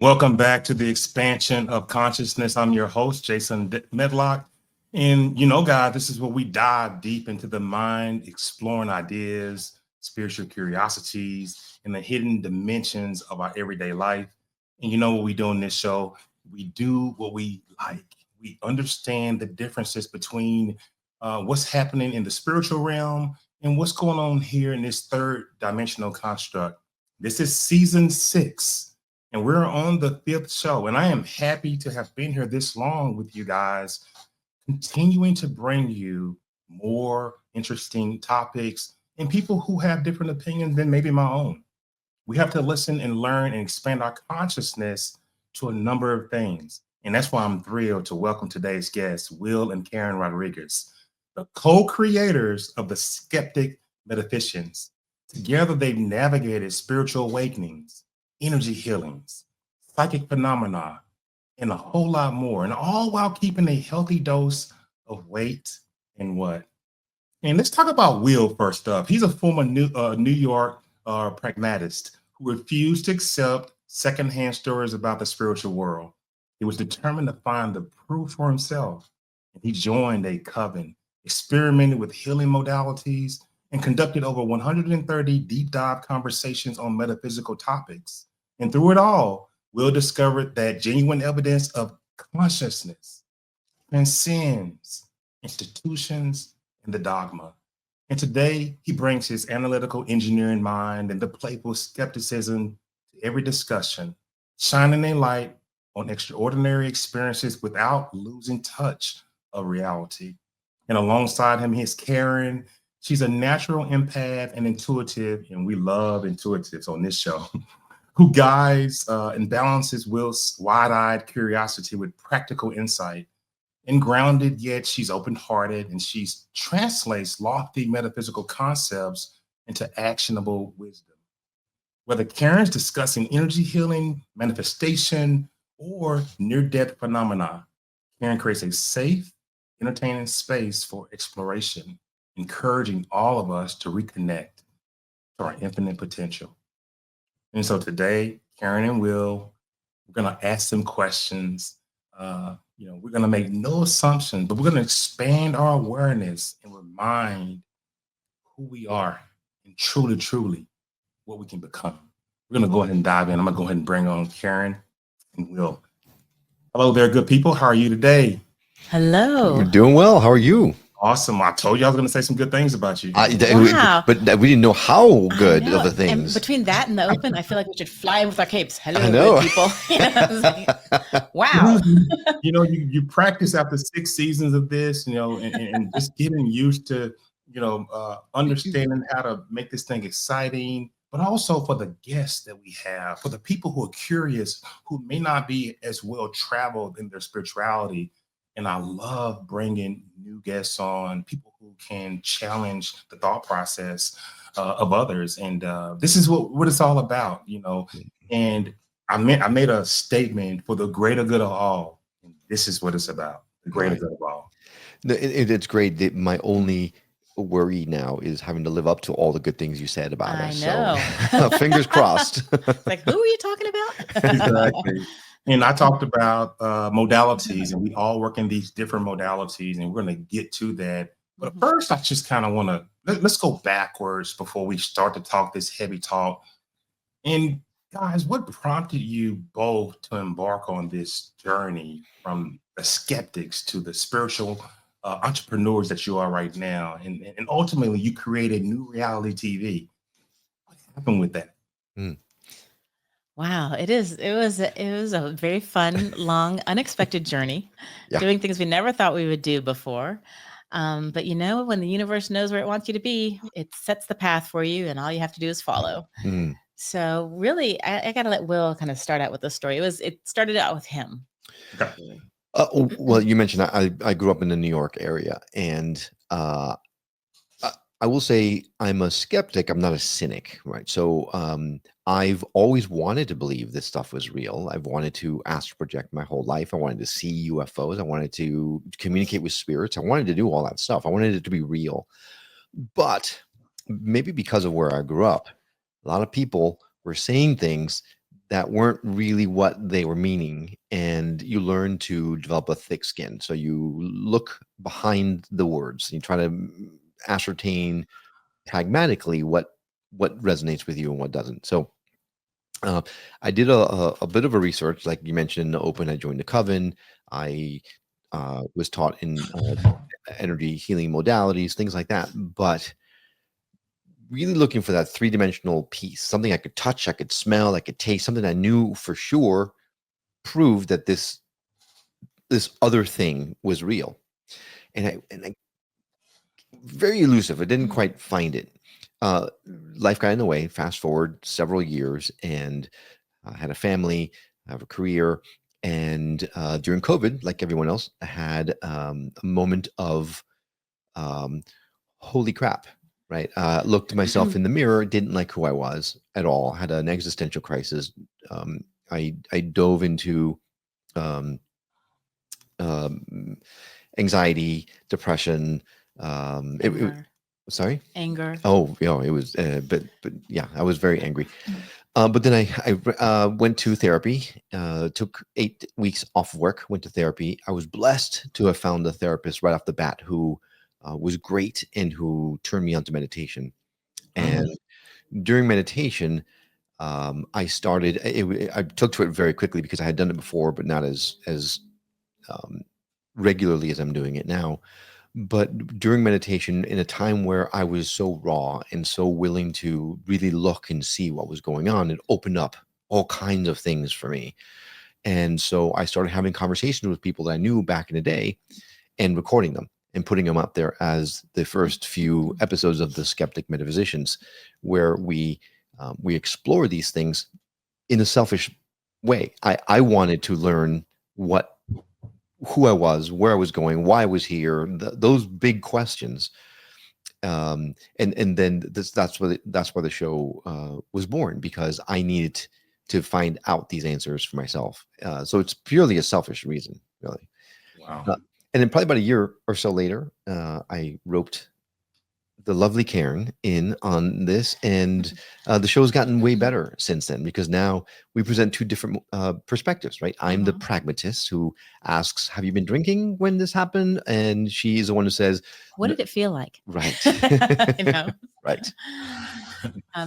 Welcome back to the expansion of consciousness. I'm your host, Jason Medlock. And guys, this is where we dive deep into the mind, exploring ideas, spiritual curiosities, and the hidden dimensions of our everyday life. And you know what we do in this show? We do what we like. We understand the differences between what's happening in the spiritual realm and what's going on here in this third dimensional construct. This is season 6. And we're on the 5th show, and I am happy to have been here this long with you guys, continuing to bring you more interesting topics and people who have different opinions than maybe my own. We have to listen and learn and expand our consciousness to a number of things. And that's why I'm thrilled to welcome today's guests, Will and Karen Rodriguez, the co-creators of the Skeptic Metaphysicians. Together, they've navigated spiritual awakenings, energy healings, psychic phenomena, and a whole lot more, and all while keeping a healthy dose of weight and what. And let's talk about Will first up. He's a former New York pragmatist who refused to accept secondhand stories about the spiritual world. He was determined to find the proof for himself, and he joined a coven, experimented with healing modalities, and conducted over 130 deep dive conversations on metaphysical topics. And through it all, Will discovered that genuine evidence of consciousness transcends institutions and the dogma. And today, he brings his analytical engineering mind and the playful skepticism to every discussion, shining a light on extraordinary experiences without losing touch of reality. And alongside him, he's Karen. She's a natural empath and intuitive, and we love intuitives on this show, who guides and balances Will's wide-eyed curiosity with practical insight. And grounded, yet she's open-hearted, and she translates lofty metaphysical concepts into actionable wisdom. Whether Karen's discussing energy healing, manifestation, or near-death phenomena, Karen creates a safe, entertaining space for exploration, encouraging all of us to reconnect to our infinite potential. And so today, Karen and Will, we're going to ask them questions. We're going to make no assumptions, but we're going to expand our awareness and remind who we are and truly what we can become. We're going to go ahead and dive in. I'm going to go ahead and bring on Karen and Will. Hello there, good people. How are you today? Hello. We're doing well. How are you? Awesome. I told you I was going to say some good things about you. Wow. But we didn't know how good of the things. And between that and the open, I feel like we should fly with our capes. Hello, I know. good people. Wow. You practice after 6 seasons of this, and just getting used to, understanding how to make this thing exciting, but also for the guests that we have, for the people who are curious, who may not be as well traveled in their spirituality. And I love bringing new guests on, people who can challenge the thought process of others. And this is what it's all about, And I made a statement for the greater good of all. And this is what it's about, the greater good of all. No, it's great. My only worry now is having to live up to all the good things you said about us. I know. So fingers crossed. It's like, who are you talking about? Exactly. And I talked about modalities, and we all work in these different modalities, and we're going to get to that. But first, I just kind of want to let's go backwards before we start to talk this heavy talk. And guys, what prompted you both to embark on this journey from the skeptics to the spiritual entrepreneurs that you are right now? And ultimately, you created NewReality TV. What happened with that? Wow, it was a very fun, long, unexpected journey, doing things we never thought we would do before. But when the universe knows where it wants you to be, it sets the path for you, and all you have to do is follow. So really, I got to let Will kind of start out with the story. It started out with him. Okay. Well, you mentioned I grew up in the New York area, and I will say I'm a skeptic. I'm not a cynic, right? So I've always wanted to believe this stuff was real. I've wanted to astral project my whole life. I wanted to see UFOs. I wanted to communicate with spirits. I wanted to do all that stuff. I wanted it to be real. But maybe because of where I grew up, a lot of people were saying things that weren't really what they were meaning, and you learn to develop a thick skin. So you look behind the words, you try to ascertain pragmatically what resonates with you and what doesn't. So I did a bit of a research, like you mentioned in the open. I joined the coven. I was taught in energy healing modalities, things like that. But really looking for that three-dimensional piece, something I could touch, I could smell, I could taste, something I knew for sure proved that this other thing was real. And I very elusive. I didn't quite find it. Life got in the way. Fast forward several years, and I had a family, I have a career, and during COVID, like everyone else, I had a moment of holy crap. Right. Looked at myself in the mirror, didn't like who I was at all, had an existential crisis. I dove into anxiety, depression. Sorry? Anger. Oh, it was, but yeah, I was very angry. But then I went to therapy, took 8 weeks off work, went to therapy. I was blessed to have found a therapist right off the bat who was great and who turned me onto meditation. And during meditation, I started. I took to it very quickly because I had done it before, but not as regularly as I'm doing it now. But during meditation, in a time where I was so raw and so willing to really look and see what was going on, it opened up all kinds of things for me. And so I started having conversations with people that I knew back in the day and recording them and putting them up there as the first few episodes of the Skeptic Metaphysicians, where we explore these things in a selfish way. I wanted to learn who I was, where I was going, why I was here, those big questions. And then that's where the show was born, because I needed to find out these answers for myself. So it's purely a selfish reason, really. Wow. And then probably about a year or so later, I roped the lovely Karen in on this, and the show's gotten way better since then, because now we present two different perspectives, right? I'm the pragmatist who asks, have you been drinking when this happened? And she's the one who says, what did it feel like? Right. Right.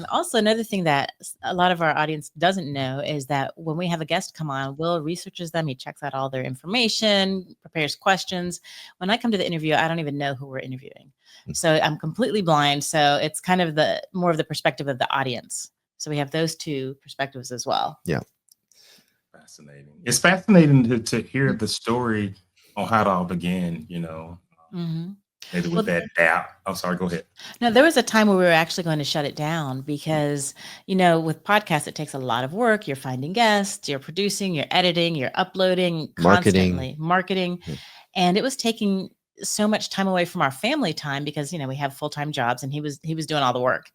Also, another thing that a lot of our audience doesn't know is that when we have a guest come on, Will researches them. He checks out all their information, prepares questions. When I come to the interview, I don't even know who we're interviewing. So I'm completely blind. So it's kind of more of the perspective of the audience. So we have those two perspectives as well. Yeah. Fascinating. It's fascinating to hear the story on how it all began, maybe with that doubt. I'm sorry, go ahead. No, there was a time where we were actually going to shut it down because, with podcasts, it takes a lot of work. You're finding guests, you're producing, you're editing, you're uploading, constantly marketing. And it was taking so much time away from our family time because, we have full-time jobs, and he was doing all the work.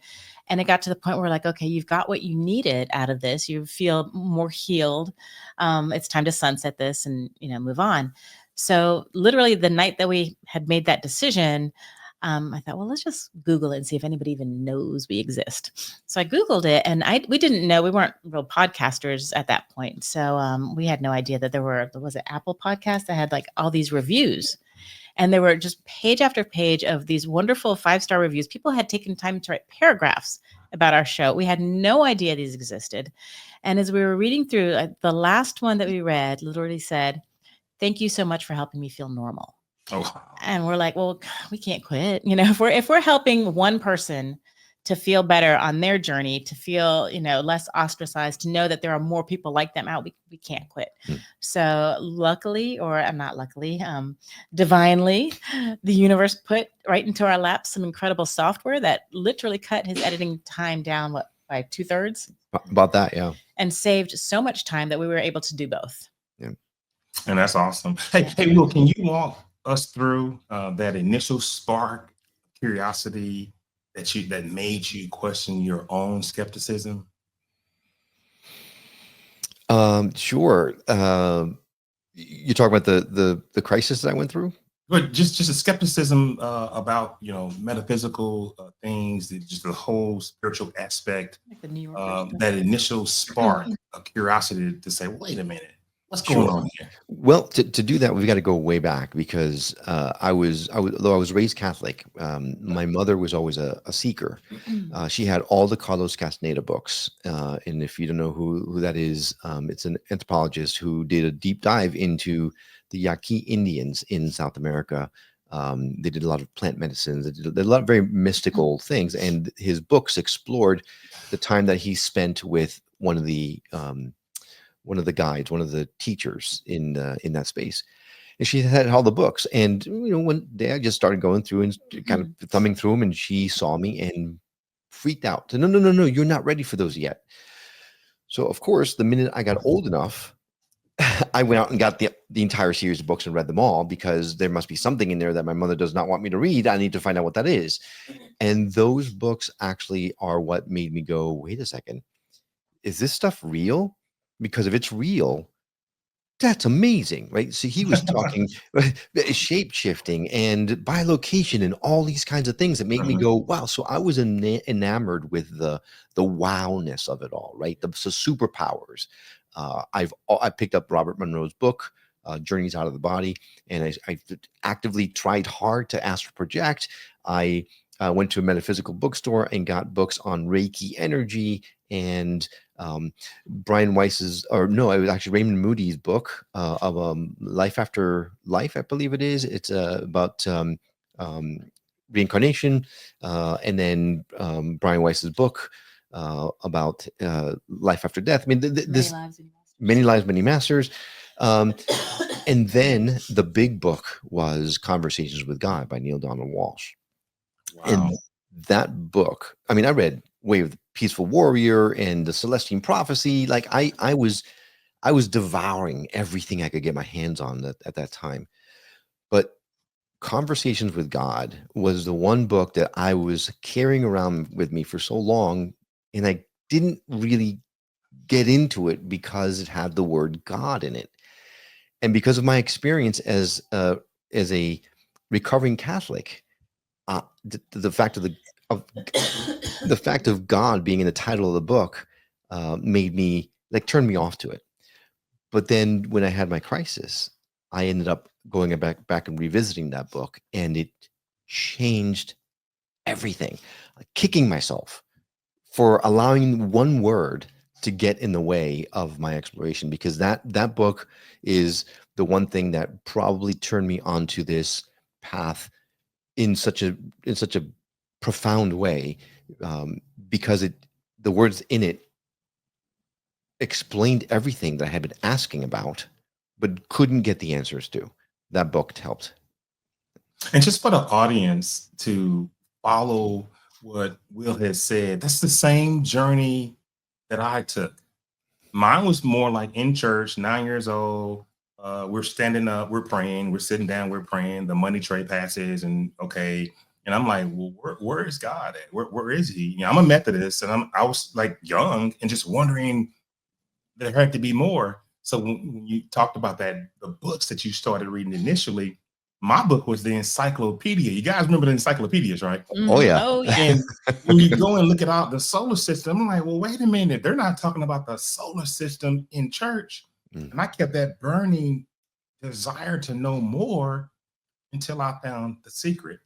And it got to the point where we're like, okay, you've got what you needed out of this. You feel more healed. It's time to sunset this and, move on. So literally the night that we had made that decision, I thought, well, let's just Google it and see if anybody even knows we exist. So I Googled it, and we didn't know, we weren't real podcasters at that point. So we had no idea that was it Apple Podcast that had like all these reviews. And there were just page after page of these wonderful 5-star reviews. People had taken time to write paragraphs about our show. We had no idea these existed. And as we were reading through, the last one that we read literally said, "Thank you so much for helping me feel normal." Oh. And we're like, well, we can't quit. If we're helping one person to feel better on their journey, to feel, less ostracized, to know that there are more people like them out, we can't quit. So luckily, or not luckily, divinely, the universe put right into our laps some incredible software that literally cut his editing time down, by 2/3? About that, yeah. And saved so much time that we were able to do both. Yeah. And that's awesome. Hey, Will, can you walk us through that initial spark, curiosity that made you question your own skepticism? Sure. You talk about the crisis that I went through? but just a skepticism about metaphysical things, just the whole spiritual aspect, Like the New Yorker stuff. that initial spark of curiosity to say, wait a minute, what's going Sure. on here? Well, to do that, we've got to go way back because though I was raised Catholic, my mother was always a seeker. She had all the Carlos Castaneda books. And if you don't know who that is, it's an anthropologist who did a deep dive into the Yaqui Indians in South America. They did a lot of plant medicines. They did a lot of very mystical things. And his books explored the time that he spent with one of the guides, one of the teachers in that space. And she had all the books. And one day I just started going through and kind of thumbing through them, and she saw me and freaked out. No, you're not ready for those yet. So of course, the minute I got old enough, I went out and got the entire series of books and read them all, because there must be something in there that my mother does not want me to read. I need to find out what that is. And those books actually are what made me go, wait a second, is this stuff real? Because if it's real, that's amazing, right? So he was talking shape shifting and bilocation and all these kinds of things that made me go, wow. So I was enamored with the wowness of it all, right? The superpowers. I picked up Robert Monroe's book, Journeys Out of the Body, and I actively tried hard to astral project. I went to a metaphysical bookstore and got books on Reiki energy and Brian Weiss's, it was actually Raymond Moody's book of Life After Life, I believe it is. It's about reincarnation, and then Brian Weiss's book about life after death. I mean, Many Lives, Many Masters. And then the big book was Conversations with God by Neil Donald Walsh. Wow. And that book, I mean, I read Way of the Peaceful Warrior and The Celestine Prophecy. Like I was devouring everything I could get my hands on at that time. But Conversations with God was the one book that I was carrying around with me for so long, and I didn't really get into it because it had the word God in it. And because of my experience as a recovering Catholic, the fact of God being in the title of the book made me turned me off to it. But then when I had my crisis, I ended up going back and revisiting that book, and it changed everything. Kicking myself for allowing one word to get in the way of my exploration, because that book is the one thing that probably turned me onto this path in such a profound way, because the words in it explained everything that I had been asking about but couldn't get the answers to. That book helped. And just for the audience to follow what Will has said, that's the same journey that I took. Mine was more like in church, 9 years old. We're standing up, we're praying, we're sitting down, we're praying. The money tray passes, and okay. And I'm like, well, where is God at? Where is he? I'm a Methodist, and I was like young and just wondering there had to be more. So when you talked about the books that you started reading initially, my book was the encyclopedia. You guys remember the encyclopedias, right? Oh yeah. Oh yeah. And when you go and look at all the solar system, I'm like, well, wait a minute. They're not talking about the solar system in church. And I kept that burning desire to know more until I found The Secret.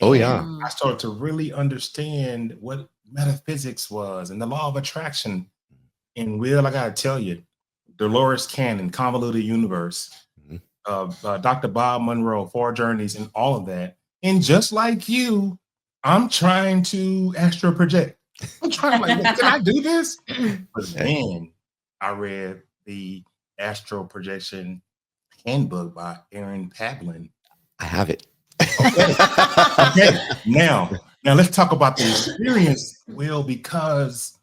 Oh yeah. I started to really understand what metaphysics was and the law of attraction. And Will, I gotta tell you, Dolores Cannon, Convoluted Universe, Dr. Bob Monroe, Four Journeys, and all of that. And just like you, I'm trying to astral project. I'm trying, can I do this? But then I read the Astral Projection Handbook by Aaron Pablin. I have it. Okay. Now let's talk about the experience, Will, because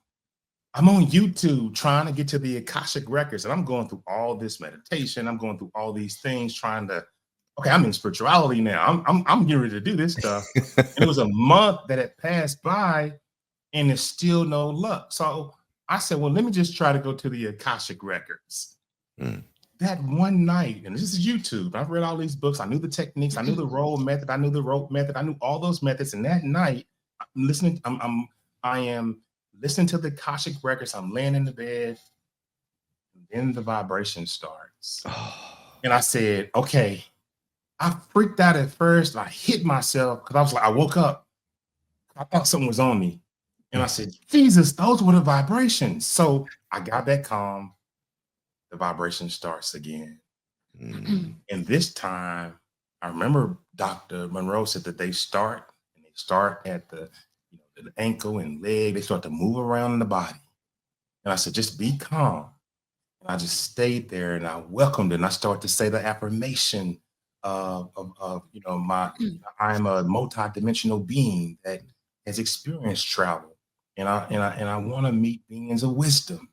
I'm on YouTube trying to get to the Akashic records, and I'm going through all this meditation. I'm going through all these things, I'm in spirituality now. I'm getting ready to do this stuff. And it was a month that had passed by, and there's still no luck. So I said, well, let me just try to go to the Akashic records. that one night, and this is YouTube, I've read all these books. I knew the techniques. I knew the roll method. I knew the rope method. I knew all those methods. And that night, I am listening to the Akashic records. I'm laying in the bed, and then the vibration starts. And I said, okay, I freaked out at first. I hit myself because I was like, I woke up. I thought something was on me. And I said, Jesus, those were the vibrations. So I got back calm. The vibration starts again. And this time, I remember Dr. Monroe said that they start at the, the ankle and leg. They start to move around in the body. And I said, just be calm. And I just stayed there and I welcomed it. And I started to say the affirmation of I'm a multi-dimensional being that has experienced travel. And I want to meet beings of wisdom,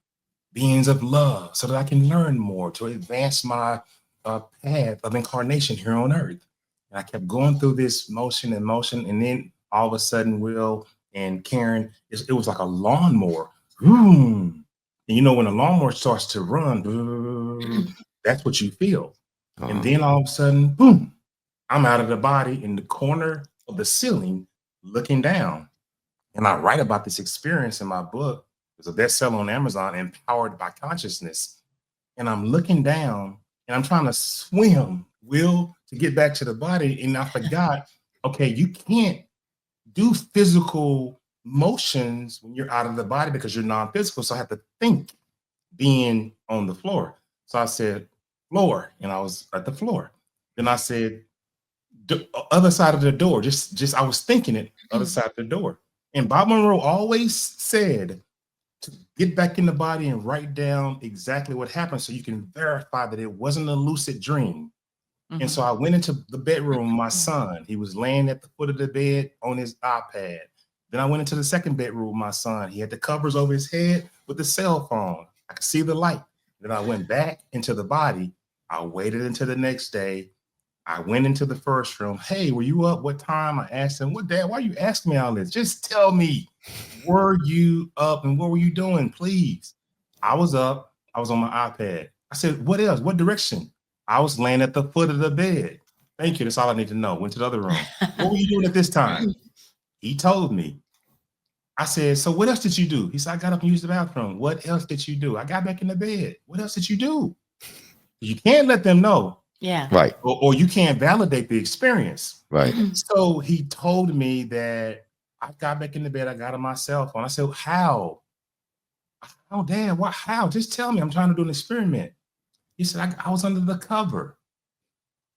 beings of love, so that I can learn more to advance my path of incarnation here on earth. And I kept going through this motion, and then all of a sudden, Will and Karen, it was like a lawnmower. And when a lawnmower starts to run, that's what you feel. And then all of a sudden, boom, I'm out of the body in the corner of the ceiling looking down. And I write about this experience in my book. It's a bestseller on Amazon, Empowered by Consciousness. And I'm looking down and I'm trying to swim, Will, to get back to the body. And I forgot, okay, you can't do physical motions when you're out of the body because you're non-physical. So I have to think being on the floor. So I said, floor, and I was at the floor. Then I said, other side of the door. Just I was thinking it, other side of the door. And Bob Monroe always said to get back in the body and write down exactly what happened so you can verify that it wasn't a lucid dream. And so I went into the bedroom with my son. He was laying at the foot of the bed on his iPad. Then I went into the second bedroom with my son. He had the covers over his head with the cell phone. I could see the light. Then I went back into the body. I waited until the next day. I went into the first room. Hey, were you up? What time? I asked him, what, Dad, why are you asking me all this? Just tell me, were you up and what were you doing, please? I was up. I was on my iPad. I said, what else? What direction? I was laying at the foot of the bed. Thank you. That's all I need to know. Went to the other room. What were you doing at this time? He told me. I said, so what else did you do? He said, I got up and used the bathroom. What else did you do? I got back in the bed. What else did you do? You can't let them know. Yeah. Right. Or you can't validate the experience. Right. So he told me that I got back in the bed. I got on my cell phone. I said, how? Oh, Dad, what? How? Just tell me. I'm trying to do an experiment. He said, I was under the cover.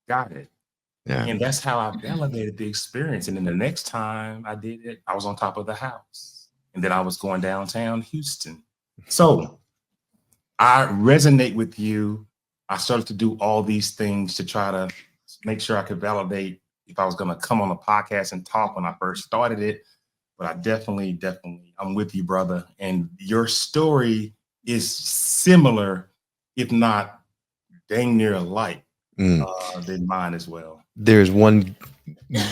Got it. Yeah. And that's how I validated the experience. And then the next time I did it, I was on top of the house. And then I was going downtown Houston. So I resonate with you. I started to do all these things to try to make sure I could validate if I was going to come on a podcast and talk when I first started it. But I definitely, I'm with you, brother. And your story is similar, if not dang near alike, than mine as well. There's one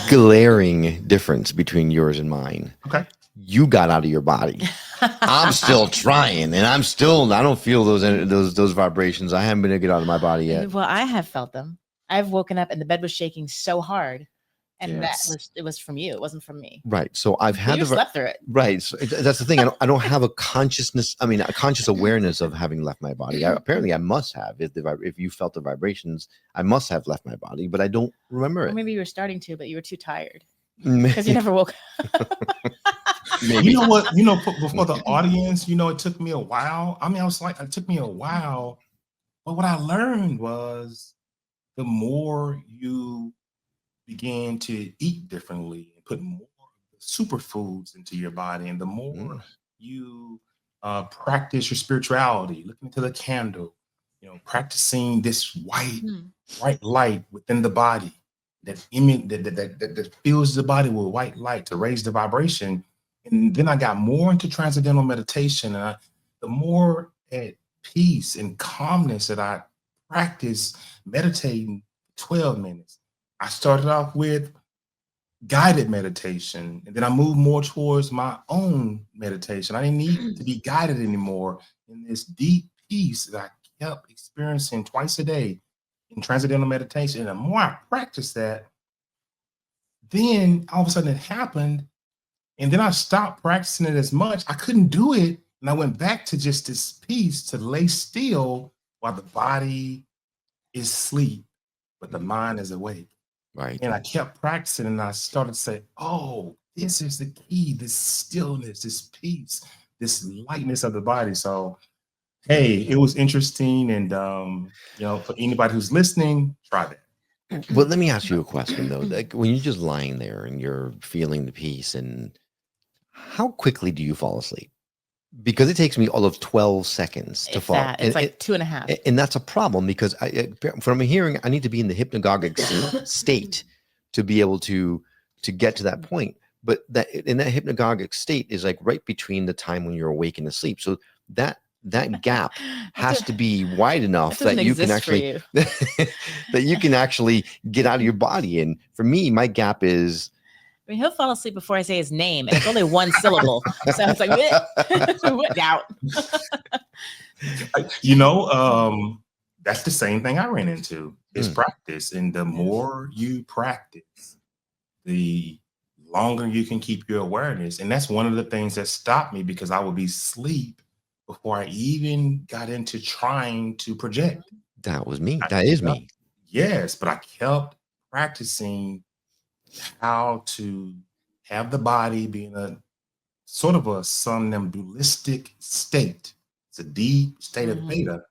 glaring difference between yours and mine. Okay. You got out of your body. I'm still trying, and I don't feel those vibrations. I haven't been able to get out of my body yet. Well, I have felt them. I've woken up and the bed was shaking so hard, and it was from you. It wasn't from me. Right. So I've had slept through it. Right. So that's the thing. I don't have a consciousness. I mean, a conscious awareness of having left my body. Apparently, I must have. If you felt the vibrations, I must have left my body, but I don't remember it. Or maybe you were starting to, but you were too tired because you never woke up. Maybe. You know what? Before the audience, it took me a while. I mean, it took me a while, but what I learned was the more you begin to eat differently and put more superfoods into your body, and the more you practice your spirituality, looking into the candle, practicing this white light within the body that fills the body with white light to raise the vibration. And then I got more into transcendental meditation, and the more at peace and calmness that I practice meditating 12 minutes. I started off with guided meditation, and then I moved more towards my own meditation. I didn't need to be guided anymore in this deep peace that I kept experiencing twice a day in transcendental meditation. And the more I practiced that, then all of a sudden it happened. And then I stopped practicing it as much. I couldn't do it. And I went back to just this peace to lay still while the body is asleep, but the mind is awake. Right. And I kept practicing and I started to say, oh, this is the key, this stillness, this peace, this lightness of the body. So, hey, it was interesting. And, for anybody who's listening, try that. Well, let me ask you a question though. Like when you're just lying there and you're feeling the peace, and how quickly do you fall asleep? Because it takes me all of 12 seconds to fall. It's like 2.5. And that's a problem because from hearing, I need to be in the hypnagogic state to be able to get to that point. But that in that hypnagogic state is like right between the time when you're awake and asleep. So that gap has to be wide enough that you can actually that you can actually get out of your body. And for me, my gap is, I mean, he'll fall asleep before I say his name, and it's only one syllable. So it's like, out. That's the same thing I ran into is practice. And the more you practice, the longer you can keep your awareness. And that's one of the things that stopped me, because I would be asleep before I even got into trying to project. That was me. That is me. Yes, but I kept practicing how to have the body be in a sort of a somnambulistic state. It's a deep state of theta,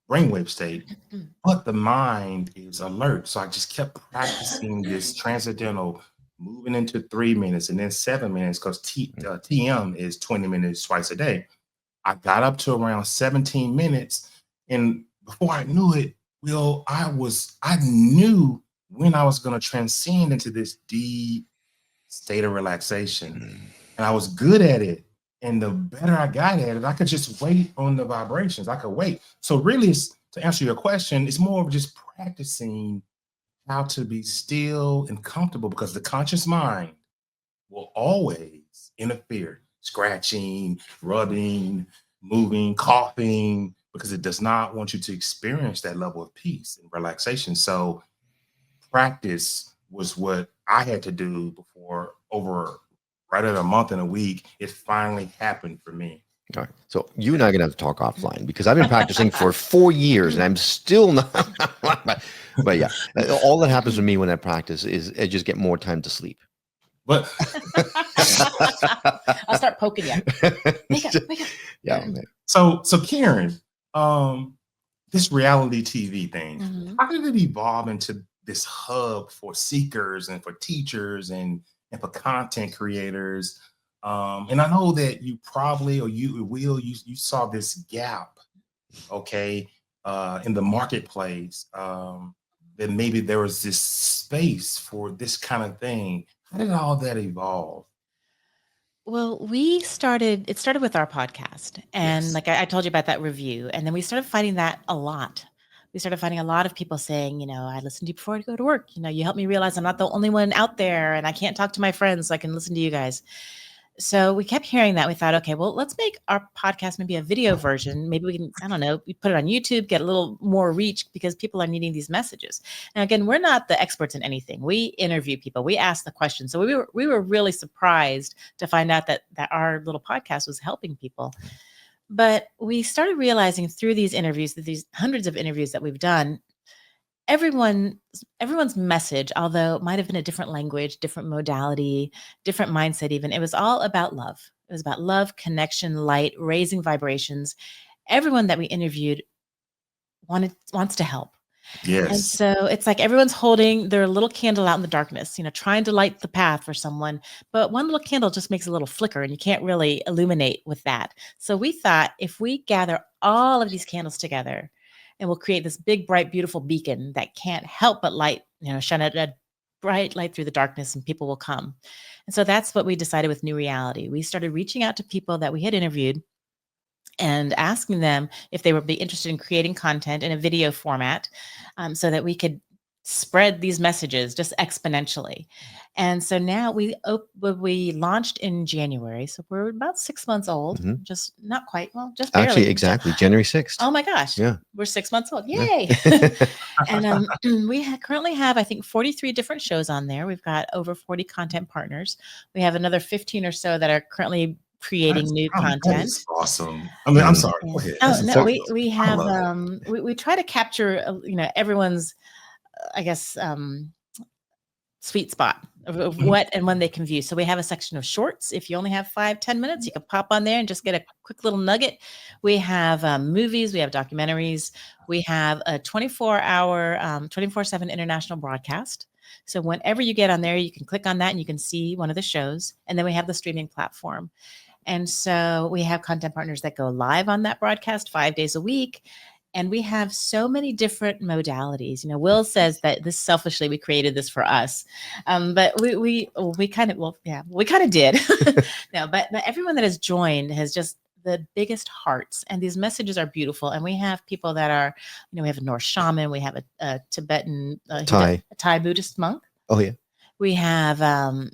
brainwave state, but the mind is alert. So I just kept practicing this transcendental, moving into 3 minutes and then 7 minutes, because TM is 20 minutes twice a day. I got up to around 17 minutes, and before I knew it, I knew when I was going to transcend into this deep state of relaxation. And I was good at it. And the better I got at it, I could just wait on the vibrations. I could wait. So really, to answer your question, it's more of just practicing how to be still and comfortable, because the conscious mind will always interfere, scratching, rubbing, moving, coughing, because it does not want you to experience that level of peace and relaxation. So practice was what I had to do before, over right at a month and a week, it finally happened for me. All right. So you and I are going to have to talk offline, because I've been practicing for 4 years and I'm still not. But yeah, all that happens to me when I practice is I just get more time to sleep. But I'll start poking you. Wake up. Yeah. Man. So Karen, this reality TV thing, how did it evolve into this hub for seekers and for teachers and for content creators? And I know that you probably, or you saw this gap, okay, in the marketplace, that maybe there was this space for this kind of thing. How did all that evolve? Well, it started with our podcast. And Yes. like I told you about that review. And then we started finding that a lot. We started finding a lot of people saying, I listened to you before I go to work. You helped me realize I'm not the only one out there, and I can't talk to my friends, so I can listen to you guys. So we kept hearing that. We thought, okay, well, let's make our podcast maybe a video version. Maybe we can, I don't know, we put it on YouTube, get a little more reach, because people are needing these messages. Now, again, we're not the experts in anything. We interview people. We ask the questions. So we were really surprised to find out that our little podcast was helping people. But we started realizing through these interviews, that these hundreds of interviews that we've done, everyone's message, although it might have been a different language, different modality, different mindset even, it was all about love. It was about love, connection, light, raising vibrations. Everyone that we interviewed wants to help. Yes. And so it's like everyone's holding their little candle out in the darkness, trying to light the path for someone. But one little candle just makes a little flicker, and you can't really illuminate with that. So we thought, if we gather all of these candles together, and we'll create this big, bright, beautiful beacon that can't help but light, shine a bright light through the darkness, and people will come. And so that's what we decided with NewReality. We started reaching out to people that we had interviewed and asking them if they would be interested in creating content in a video format, so that we could spread these messages just exponentially. And so now we launched in January. So we're about 6 months old, just not quite, well, just barely. Actually, exactly. January 6th. Oh my gosh. Yeah. We're 6 months old. Yay. Yeah. And we currently have, I think, 43 different shows on there. We've got over 40 content partners. We have another 15 or so that are currently creating new content. That is awesome. I mean, I'm sorry. Yeah. Go ahead. Oh, no, we I have, love it. we try to capture, everyone's, I guess, sweet spot of what and when they can view. So we have a section of shorts. If you only have 5-10 minutes, you can pop on there and just get a quick little nugget. We have movies, we have documentaries, we have a 24-hour, 24/7 international broadcast. So whenever you get on there, you can click on that and you can see one of the shows. And then we have the streaming platform. And so we have content partners that go live on that broadcast 5 days a week. And we have so many different modalities. Will says that this selfishly, we created this for us. But we kind of did. No, but everyone that has joined has just the biggest hearts. And these messages are beautiful. And we have people that are, we have a Norse shaman, we have a Tibetan, Thai Buddhist monk. Oh, yeah. We have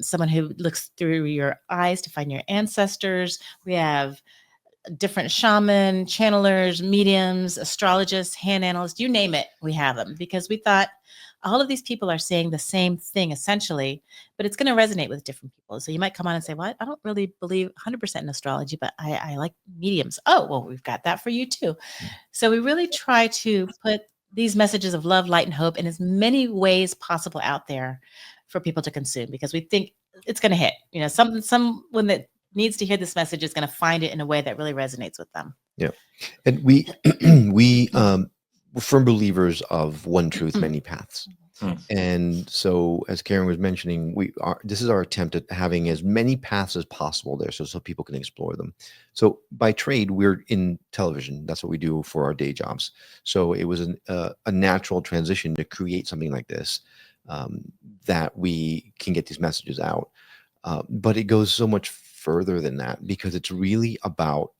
someone who looks through your eyes to find your ancestors. We have different shaman, channelers, mediums, astrologists, hand analysts, you name it, we have them, because we thought all of these people are saying the same thing essentially, but it's going to resonate with different people. So you might come on and say, well, I don't really believe 100% in astrology, but I like mediums. Oh, well, we've got that for you too. So we really try to put these messages of love, light, and hope in as many ways possible out there for people to consume, because we think it's going to hit, someone that needs to hear this message is going to find it in a way that really resonates with them. Yeah. And we we're firm believers of one truth, many paths. And so, as Karen was mentioning, this is our attempt at having as many paths as possible there, so people can explore them. So by trade, we're in television. That's what we do for our day jobs. So it was a natural transition to create something like this, that we can get these messages out. But it goes so much further than that, because it's really about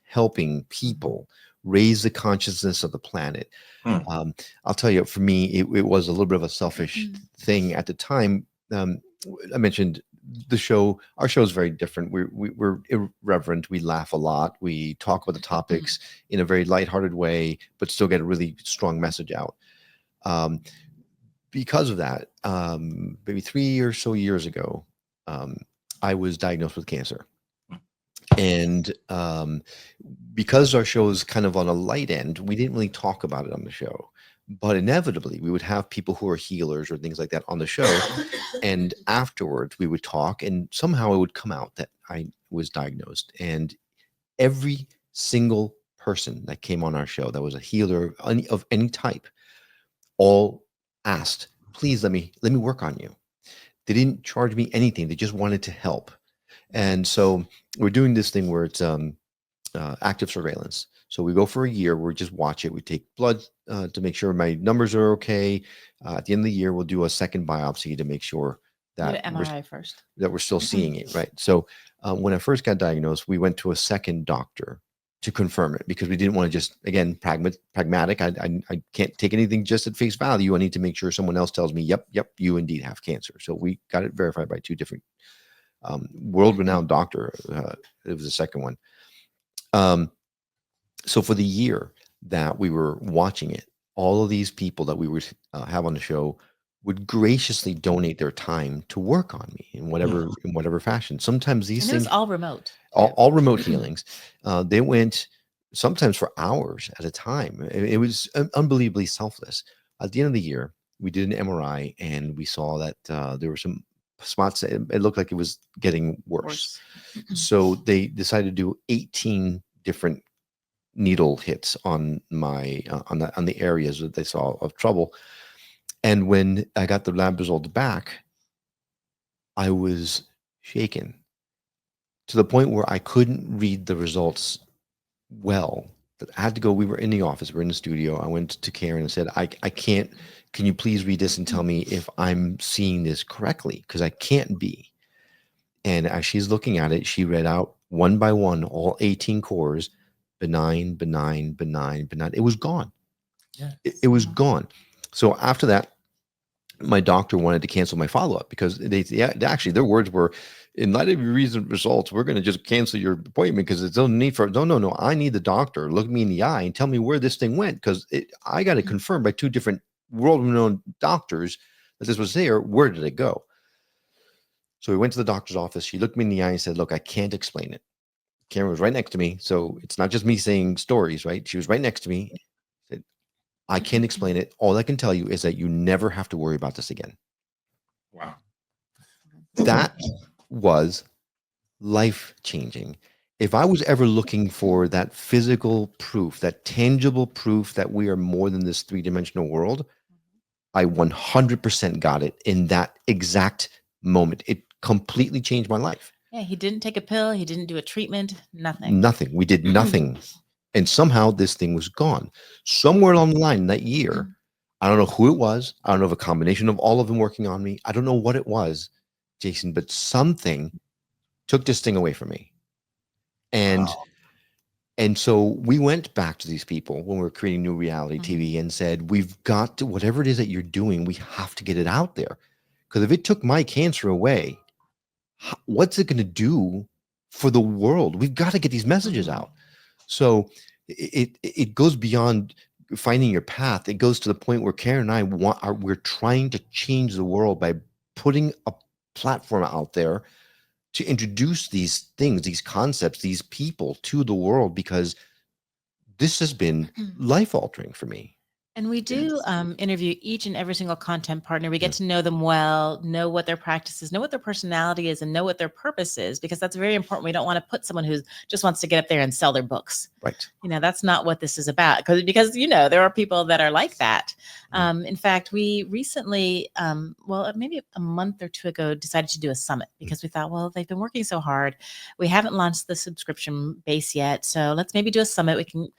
helping people raise the consciousness of the planet. I'll tell you, for me, it was a little bit of a selfish thing at the time. I mentioned the show. Our show is very different. We're irreverent. We laugh a lot. We talk about the topics in a very lighthearted way, but still get a really strong message out. Because of that, maybe 3 or so years ago, I was diagnosed with cancer. And because our show is kind of on a light end, we didn't really talk about it on the show. But inevitably, we would have people who are healers or things like that on the show. And afterwards, we would talk, and somehow it would come out that I was diagnosed. And every single person that came on our show that was a healer of any type all asked, please let me work on you. They didn't charge me anything. They just wanted to help. And so we're doing this thing where it's active surveillance. So we go for a year, we just watch it. We take blood to make sure my numbers are okay. At the end of the year, we'll do a second biopsy to make sure that MRI first, that we're still seeing it, right? So when I first got diagnosed, we went to a second doctor to confirm it, because we didn't want to just, again, pragmatic. I can't take anything just at face value. I need to make sure someone else tells me, yep, you indeed have cancer. So we got it verified by two different world-renowned doctor. It was the second one. So for the year that we were watching it, all of these people that we would have on the show would graciously donate their time to work on me in whatever fashion. Sometimes these things, all remote, all remote healings. They went sometimes for hours at a time. It was unbelievably selfless. At the end of the year, we did an MRI, and we saw that there were some spots. It looked like it was getting worse. So they decided to do 18 different needle hits on my on the areas that they saw of trouble. And when I got the lab results back, I was shaken to the point where I couldn't read the results well. That I had to go. We were in the office. We're in the studio. I went to Karen and said, I can't. Can you please read this and tell me if I'm seeing this correctly? Because I can't be. And as she's looking at it, she read out one by one all 18 cores, benign, benign, benign, benign. It was gone. Yeah. It was gone. So after that, my doctor wanted to cancel my follow-up because actually their words were, in light of your recent results, we're going to just cancel your appointment because there's no need for, no, I need the doctor. Look me in the eye and tell me where this thing went, because I got it confirmed by 2 different world-renowned doctors that this was there. Where did it go? So we went to the doctor's office. She looked me in the eye and said, look, I can't explain it. Camera was right next to me. So it's not just me saying stories, right? She was right next to me. Said, I can't explain it. All I can tell you is that you never have to worry about this again. Wow. That was life-changing. If I was ever looking for that physical proof, that tangible proof that we are more than this 3-dimensional world, I 100% got it in that exact moment. It completely changed my life. Yeah, he didn't take a pill. He didn't do a treatment. Nothing. Nothing. We did nothing. And somehow this thing was gone. Somewhere along the line that year, I don't know who it was. I don't know if a combination of all of them working on me. I don't know what it was, Jason, but something took this thing away from me. And Wow. and so we went back to these people when we were creating NewReality TV and said, we've got to, whatever it is that you're doing, we have to get it out there. Because if it took my cancer away, what's it going to do for the world? We've got to get these messages out. So it goes beyond finding your path. It goes to the point where Karen and I we're trying to change the world by putting a platform out there to introduce these things, these concepts, these people to the world, because this has been life altering for me. And we do interview each and every single content partner. We get to know them well, know what their practice is, know what their personality is, and know what their purpose is, because that's very important. We don't want to put someone who just wants to get up there and sell their books. Right. That's not what this is about, because there are people that are like that. In fact, we recently, maybe a month or 2 ago, decided to do a summit because we thought, well, they've been working so hard. We haven't launched the subscription base yet. So let's maybe do a summit. We can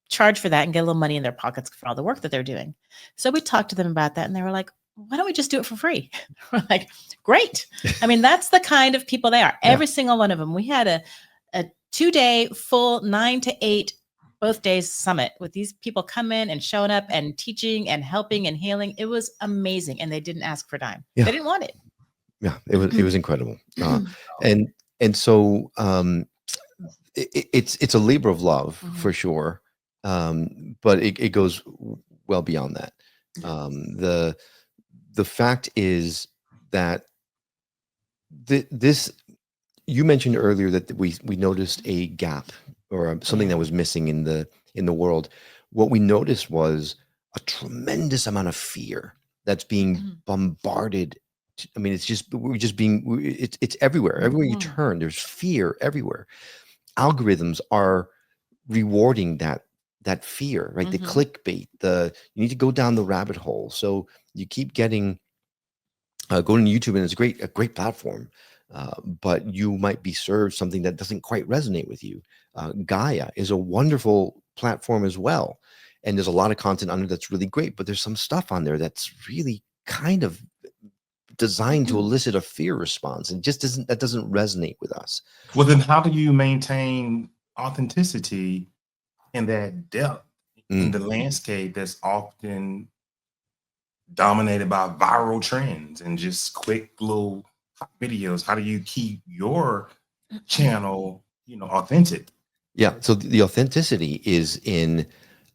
charge for that and get a little money in their pockets for all the work that they're doing. So we talked to them about that, and they were like, why don't we just do it for free? We're like, great. I mean, that's the kind of people they are. Every single one of them. We had a 2-day full 9 to 8 both days summit with these people come in and showing up and teaching and helping and healing. It was amazing. And they didn't ask for a dime. They didn't want it. Yeah, it was incredible. And so it's a labor of love for sure. But it goes well beyond that. The fact is that this, you mentioned earlier that we noticed a gap or something that was missing in the world. What we noticed was a tremendous amount of fear that's being bombarded. I mean, it's everywhere. Everywhere you turn, there's fear everywhere. Algorithms are rewarding that fear, right? The clickbait, you need to go down the rabbit hole. So you keep getting, going to YouTube, and it's a great platform, but you might be served something that doesn't quite resonate with you. Gaia is a wonderful platform as well. And there's a lot of content on it that's really great, but there's some stuff on there that's really kind of designed to elicit a fear response, and just doesn't resonate with us. Well, then how do you maintain authenticity and that depth in the landscape that's often dominated by viral trends and just quick little videos? How do you keep your channel, authentic? Yeah. So the authenticity is in,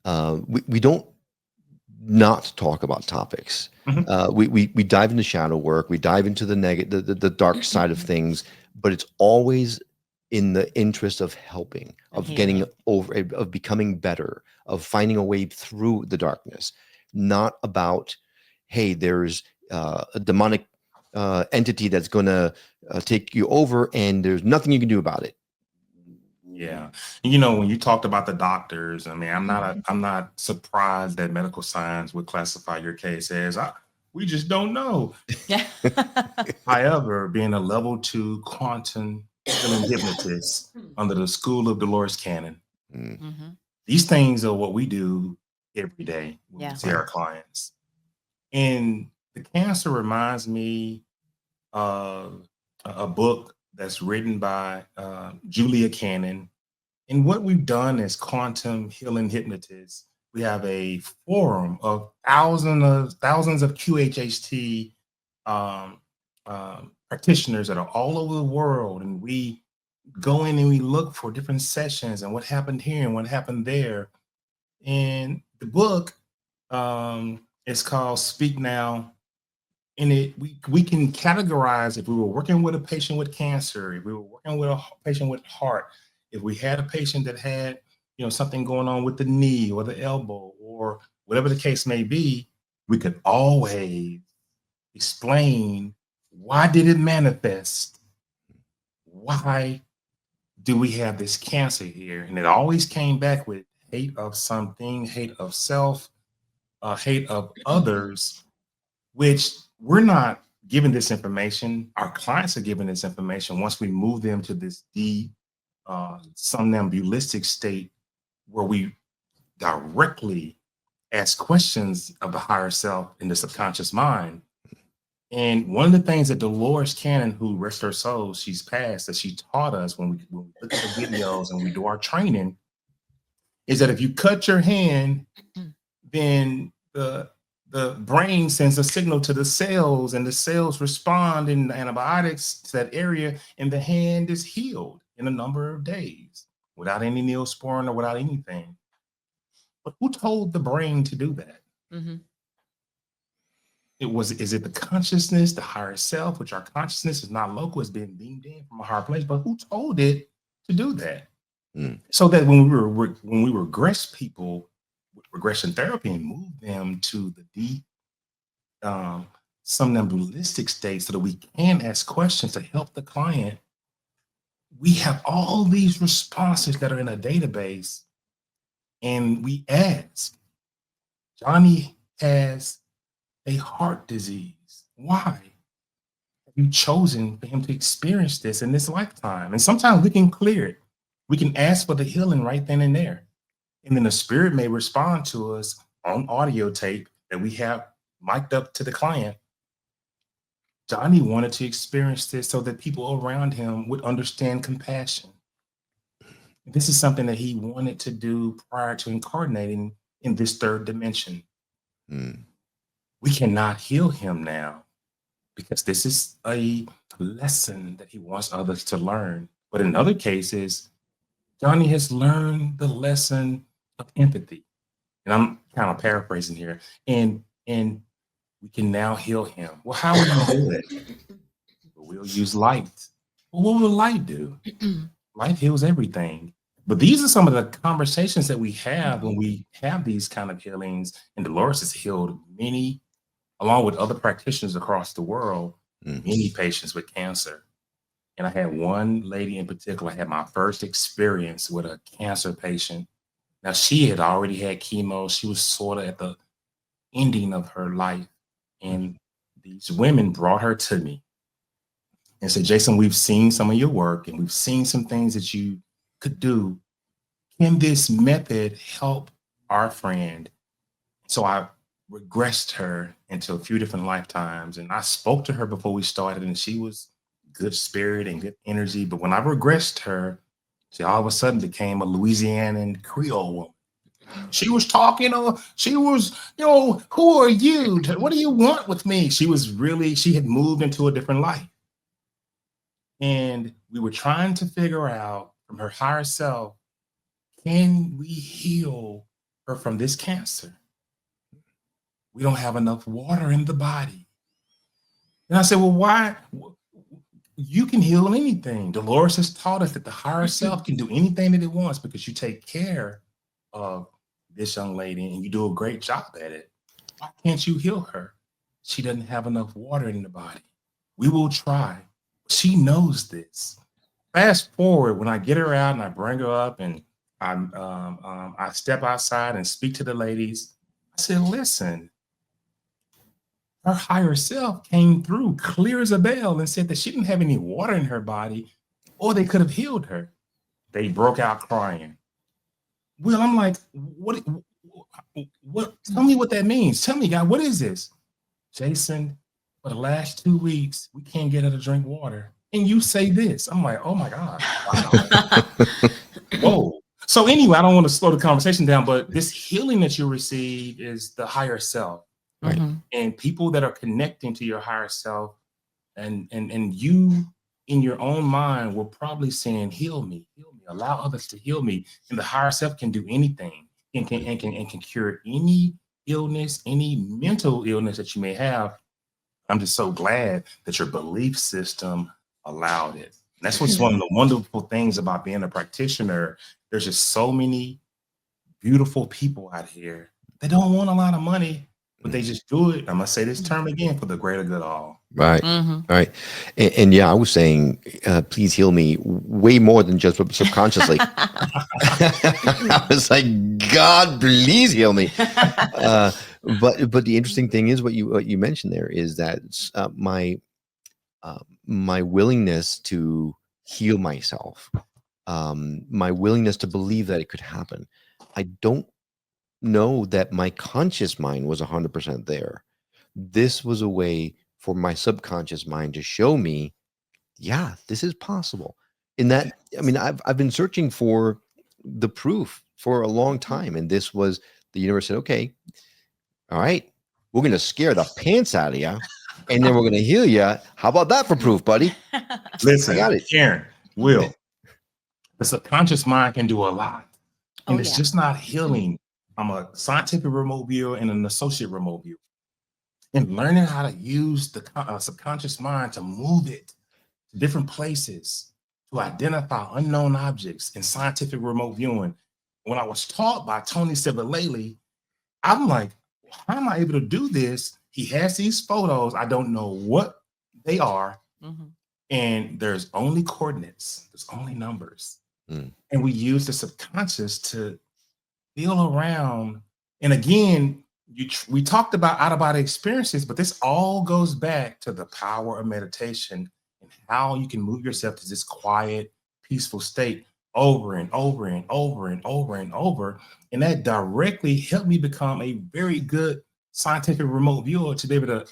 we don't not talk about topics. We dive into shadow work. We dive into the dark side of things, but it's always in the interest of helping, of getting over, of becoming better, of finding a way through the darkness. Not about, hey, there's a demonic entity that's going to take you over, and there's nothing you can do about it. Yeah. When you talked about the doctors, I mean, I'm not surprised that medical science would classify your case as, we just don't know. Yeah. However, being a level 2 quantum healing hypnotist under the school of Dolores Cannon, these things are what we do every day when we see our clients. And the cancer reminds me of a book that's written by Julia Cannon. And what we've done as quantum healing hypnotists, We have a forum of thousands of QHHT practitioners that are all over the world, and we go in and we look for different sessions and what happened here and what happened there. And the book is called Speak Now. And we can categorize if we were working with a patient with cancer, if we were working with a patient with heart, if we had a patient that had something going on with the knee or the elbow or whatever the case may be, we could always explain, why did it manifest? Why do we have this cancer here? And it always came back with hate of something, hate of self, hate of others, which we're not given this information. Our clients are given this information once we move them to this deep somnambulistic state where we directly ask questions of the higher self in the subconscious mind. And one of the things that Dolores Cannon, who rest her soul, she's passed, that she taught us when we look at the videos and we do our training, is that if you cut your hand, then the brain sends a signal to the cells, and the cells respond in antibiotics to that area, and the hand is healed in a number of days without any neosporin or without anything. But who told the brain to do that? Mm-hmm. Is it the consciousness, the higher self, which our consciousness is not local, it's being beamed in from a higher place, but who told it to do that? So that when we regress people with regression therapy and move them to the deep somnambulistic state so that we can ask questions to help the client, we have all these responses that are in a database, and we ask, Johnny has a heart disease. Why have you chosen for him to experience this in this lifetime? And sometimes we can clear it. We can ask for the healing right then and there. And then the spirit may respond to us on audio tape that we have mic'd up to the client. Johnny wanted to experience this so that people around him would understand compassion. This is something that he wanted to do prior to incarnating in this third dimension. We cannot heal him now because this is a lesson that he wants others to learn. But in other cases, Johnny has learned the lesson of empathy. And I'm kind of paraphrasing here. And we can now heal him. Well, how will you do it? We'll use light. Well, what will light do? Light heals everything. But these are some of the conversations that we have when we have these kind of healings. And Dolores has healed many, along with other practitioners across the world, many patients with cancer. And I had one lady in particular, I had my first experience with a cancer patient. Now, she had already had chemo. She was sort of at the ending of her life. And these women brought her to me and said, Jason, we've seen some of your work and we've seen some things that you could do. Can this method help our friend? So I regressed her into a few different lifetimes, and I spoke to her before we started, and she was good spirit and good energy. But when I regressed her, she all of a sudden became a Louisianan Creole woman. She was talking, she was, who are you? What do you want with me? She had moved into a different life. And we were trying to figure out from her higher self, can we heal her from this cancer? We don't have enough water in the body. And I said, well, why? You can heal anything. Dolores has taught us that the higher self can do anything that it wants because you take care of this young lady and you do a great job at it. Why can't you heal her? She doesn't have enough water in the body. We will try. She knows this. Fast forward, when I get her out and I bring her up and I step outside and speak to the ladies, I said, listen, her higher self came through clear as a bell and said that she didn't have any water in her body or they could have healed her. They broke out crying. Well, I'm like, what? Tell me what that means. Tell me, God, what is this? Jason, for the last 2 weeks, we can't get her to drink water. And you say this. I'm like, oh my God. Wow. Whoa. So anyway, I don't want to slow the conversation down, but this healing that you receive is the higher self, Right. and people that are connecting to your higher self, and you in your own mind were probably saying, heal me, allow others to heal me. And the higher self can do anything and can cure any illness, any mental illness that you may have. I'm just so glad that your belief system allowed it. And that's what's one of the wonderful things about being a practitioner. There's just so many beautiful people out here. They don't want a lot of money, but they just do it. I'm gonna say this term again, for the greater good all. Right. Right. And yeah, I was saying, please heal me way more than just subconsciously. I was like, God, please heal me. But the interesting thing is what you mentioned there is that my willingness to heal myself, my willingness to believe that it could happen. I don't know that my conscious mind was 100% there. This was a way for my subconscious mind to show me, yeah, this is possible. In that, I mean, I've been searching for the proof for a long time, and this was the universe said, okay, all right, we're gonna scare the pants out of you, and then we're gonna heal you. How about that for proof, buddy? Listen, I got it. Karen, Will, the subconscious mind can do a lot, and Oh, it's yeah. just not healing. I'm a scientific remote viewer and an associate remote viewer. And learning how to use the subconscious mind to move it to different places, to identify unknown objects in scientific remote viewing. When I was taught by Tony Sivalele, I'm like, how am I able to do this? He has these photos. I don't know what they are. And there's only coordinates. There's only numbers. And we use the subconscious to feel around. And again, we talked about out-of-body experiences, but this all goes back to the power of meditation and how you can move yourself to this quiet, peaceful state over and over and over and over and over. And that directly helped me become a very good scientific remote viewer, to be able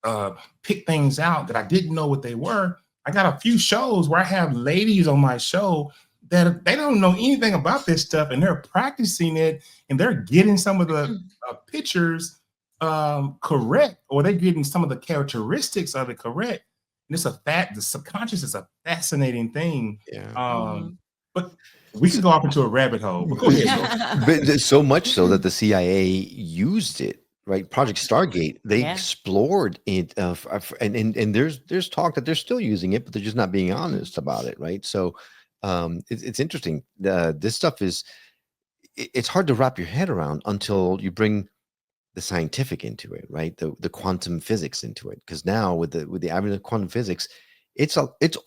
to pick things out that I didn't know what they were. I got a few shows where I have ladies on my show that they don't know anything about this stuff, and they're practicing it, and they're getting some of the pictures correct, or they're getting some of the characteristics of it correct. And the subconscious is a fascinating thing. Yeah. But we could go off into a rabbit hole. But go ahead. But there's so much so that the CIA used it. Right, Project Stargate, they explored it, and there's talk that they're still using it, but they're just not being honest about it, right? So it's interesting. This stuff it's hard to wrap your head around until you bring the scientific into it, right? The quantum physics into it, because now with the advent of quantum physics, it's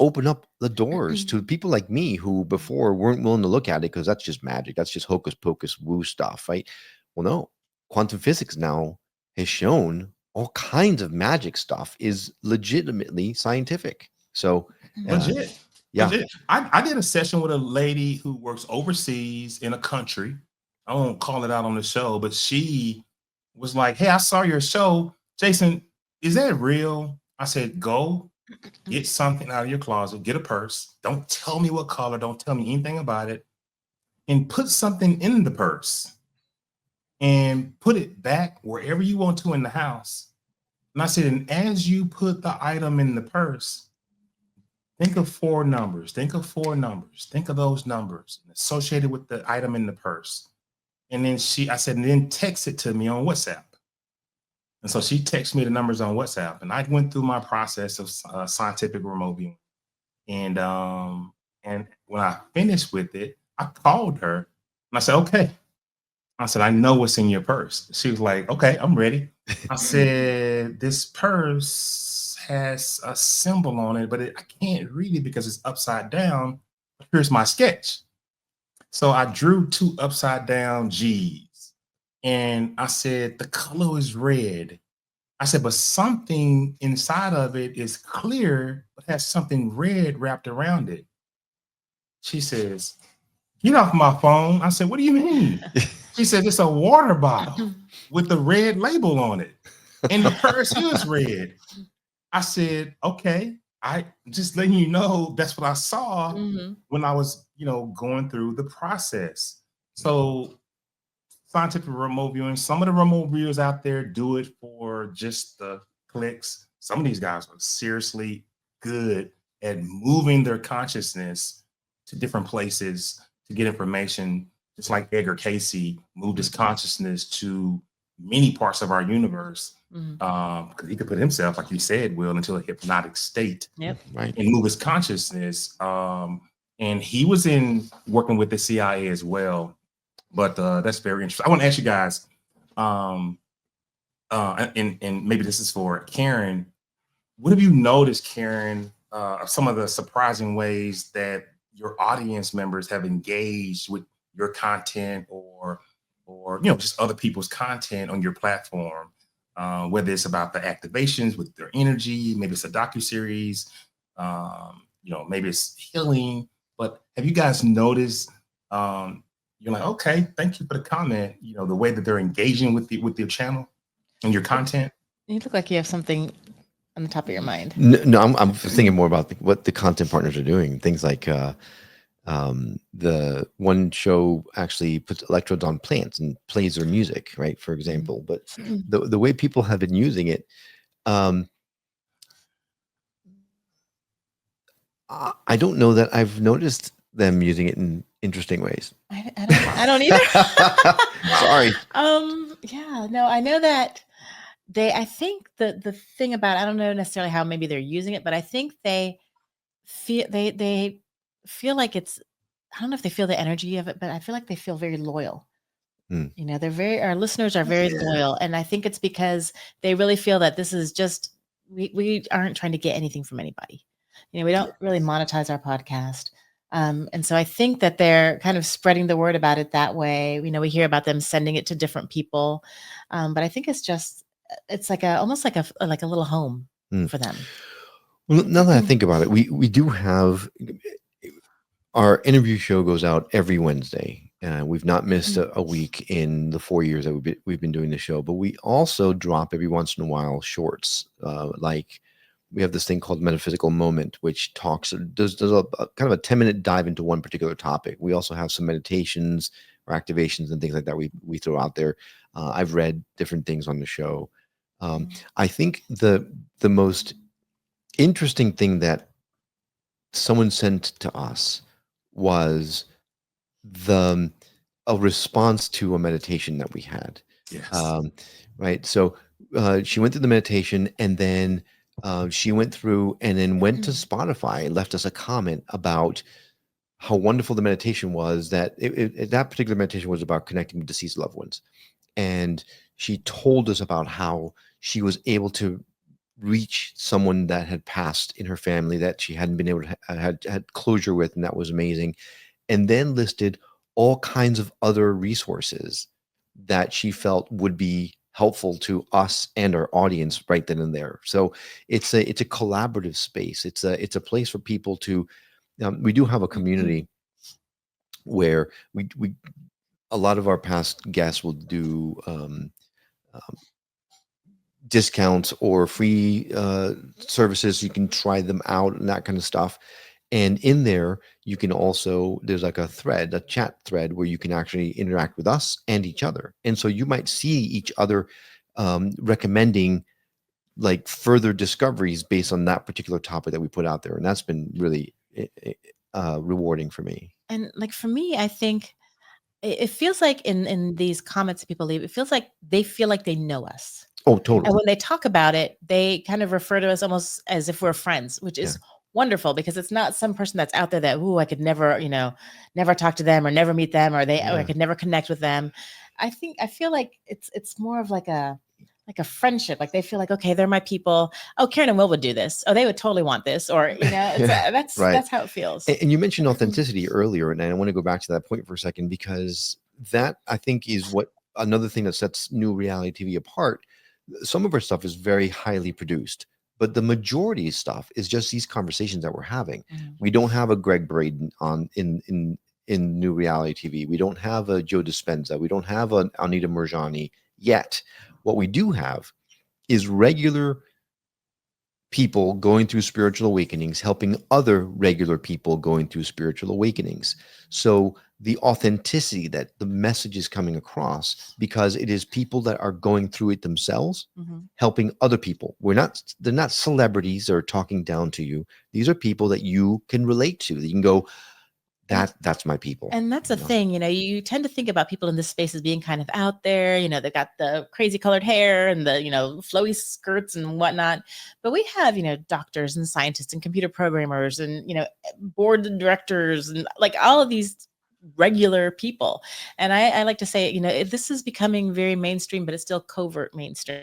opened up the doors to people like me who before weren't willing to look at it because that's just magic, that's just hocus pocus woo stuff, right? Well, no. Quantum physics now has shown all kinds of magic stuff is legitimately scientific. So Legit. Yeah. Legit. I did a session with a lady who works overseas in a country. I won't call it out on the show, but she was like, hey, I saw your show. Jason, is that real? I said, go get something out of your closet, get a purse. Don't tell me what color. Don't tell me anything about it. And put something in the purse. And put it back wherever you want to in the house. And I said, and as you put the item in the purse, think of 4 numbers. Think of 4 numbers. Think of those numbers associated with the item in the purse. And then I said, and then text it to me on WhatsApp. And so she texted me the numbers on WhatsApp. And I went through my process of scientific remote viewing. And when I finished with it, I called her and I said, okay. I said, I know what's in your purse. She was like, okay, I'm ready. I said, this purse has a symbol on it, but I can't read it because it's upside down. Here's my sketch. So I drew 2 upside down G's. And I said, the color is red. I said, but something inside of it is clear, but has something red wrapped around it. She says, get off my phone. I said, what do you mean? She said, it's a water bottle with the red label on it. And the purse is red. I said, okay, I just letting you know that's what I saw when I was, going through the process. So scientific remote viewing, some of the remote viewers out there do it for just the clicks. Some of these guys are seriously good at moving their consciousness to different places to get information, just like Edgar Casey moved his consciousness to many parts of our universe. Because he could put himself, like you said, Will, into a hypnotic state. Yep. Right. And move his consciousness. And he was in working with the CIA as well. But that's very interesting. I want to ask you guys, and maybe this is for Karen. What have you noticed, Karen, of some of the surprising ways that your audience members have engaged with your content, or just other people's content on your platform? Whether it's about the activations with their energy, maybe it's a docuseries, maybe it's healing. But have you guys noticed? You're like, okay, thank you for the comment. The way that they're engaging with your channel and your content. You look like you have something on the top of your mind. No, I'm thinking more about what the content partners are doing. Things like the one show actually puts electrodes on plants and plays their music, right? For example, but the way people have been using it, I don't know that I've noticed them using it in interesting ways. I don't either. Sorry. Yeah, no, I know that I think the thing about, I don't know necessarily how maybe they're using it, but I think they feel like it's, I don't know if they feel the energy of it, but I feel like they feel very loyal. Our listeners are very loyal. And I think it's because they really feel that this is just, we aren't trying to get anything from anybody. We don't really monetize our podcast. And so I think that they're kind of spreading the word about it that way. We hear about them sending it to different people. But I think it's like almost like a little home for them. Well, now that I think about it, we do have, our interview show goes out every Wednesday. We've not missed a week in the 4 years that we've been doing the show, but we also drop every once in a while shorts. Like we have this thing called Metaphysical Moment, which does a kind of a 10-minute dive into one particular topic. We also have some meditations or activations and things like that we throw out there. I've read different things on the show. I think the most interesting thing that someone sent to us was a response to a meditation that we had. Yes. Right. So she went through the meditation, and then she went through and then went to Spotify and left us a comment about how wonderful the meditation was. That that particular meditation was about connecting with deceased loved ones. And she told us about how she was able to reach someone that had passed in her family that she hadn't been able to had closure with, and that was amazing. And then listed all kinds of other resources that she felt would be helpful to us and our audience right then and there. So it's a collaborative space. It's a place for people to. We do have a community where we a lot of our past guests will do discounts or free services. You can try them out and that kind of stuff. And in there, you can also, there's like a chat thread where you can actually interact with us and each other. And so you might see each other recommending like further discoveries based on that particular topic that we put out there. And that's been really rewarding for me. And like for me, I think it feels like in these comments that people leave, it feels like they feel like they know us. Oh, totally. And when they talk about it, they kind of refer to us almost as if we're friends, which is wonderful, because it's not some person that's out there that, I could never, never talk to them or never meet them, or or I could never connect with them. I feel like it's more of like a friendship. Like they feel like, okay, they're my people. Oh, Karen and Will would do this. Oh, they would totally want this. Or, that's right. That's how it feels. And you mentioned authenticity earlier, and I want to go back to that point for a second, because that I think is what another thing that sets NewReality TV apart. Some of our stuff is very highly produced, but the majority of stuff is just these conversations that we're having. We don't have a Greg Braden on in NewReality TV. We don't have a Joe Dispenza. We don't have an Anita Murjani yet. What we do have is regular people going through spiritual awakenings, helping other regular people going through spiritual awakenings. So the authenticity that the message is coming across, because it is people that are going through it themselves, helping other people. They're not celebrities that are talking down to you. These are people that you can relate to, that you can go, that's my people. And that's a thing, you tend to think about people in this space as being kind of out there, they've got the crazy colored hair and the, flowy skirts and whatnot. But we have, doctors and scientists and computer programmers and, board directors and like all of these regular people. And I like to say, this is becoming very mainstream, but it's still covert mainstream.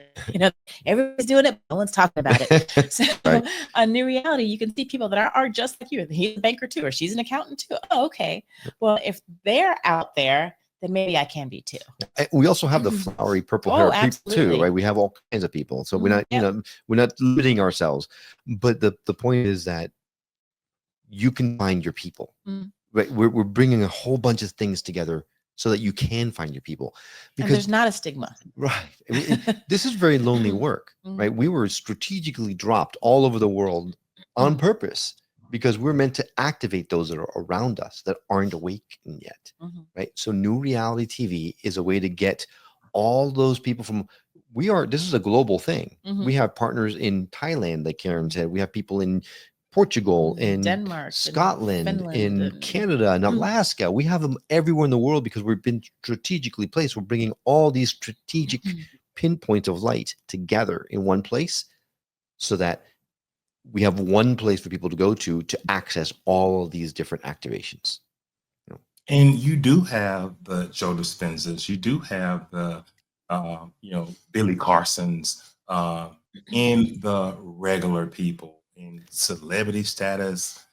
Everybody's doing it, but no one's talking about it. So Right. on New Reality, you can see people that are just like you. He's a banker too, or she's an accountant too. Oh, okay. Well, if they're out there, then maybe I can be too. We also have the flowery purple hair people too, right? We have all kinds of people. So we're not, we're not limiting ourselves. But the point is that you can find your people. Right, we're bringing a whole bunch of things together so that you can find your people, because and there's not a stigma. Right. I mean, this is very lonely work, right? We were strategically dropped all over the world on purpose because we're meant to activate those that are around us that aren't awakened yet, right? So New Reality TV is a way to get all those people from. This is a global thing. We have partners in Thailand, like Karen said. We have people in Portugal, in Denmark, Scotland, in Canada, and Alaska. We have them everywhere in the world because we've been strategically placed. We're bringing all these strategic pinpoints of light together in one place so that we have one place for people to go to access all of these different activations. And you do have the Joe Dispenzas, you do have the, Billy Carsons, in the regular people. In celebrity status,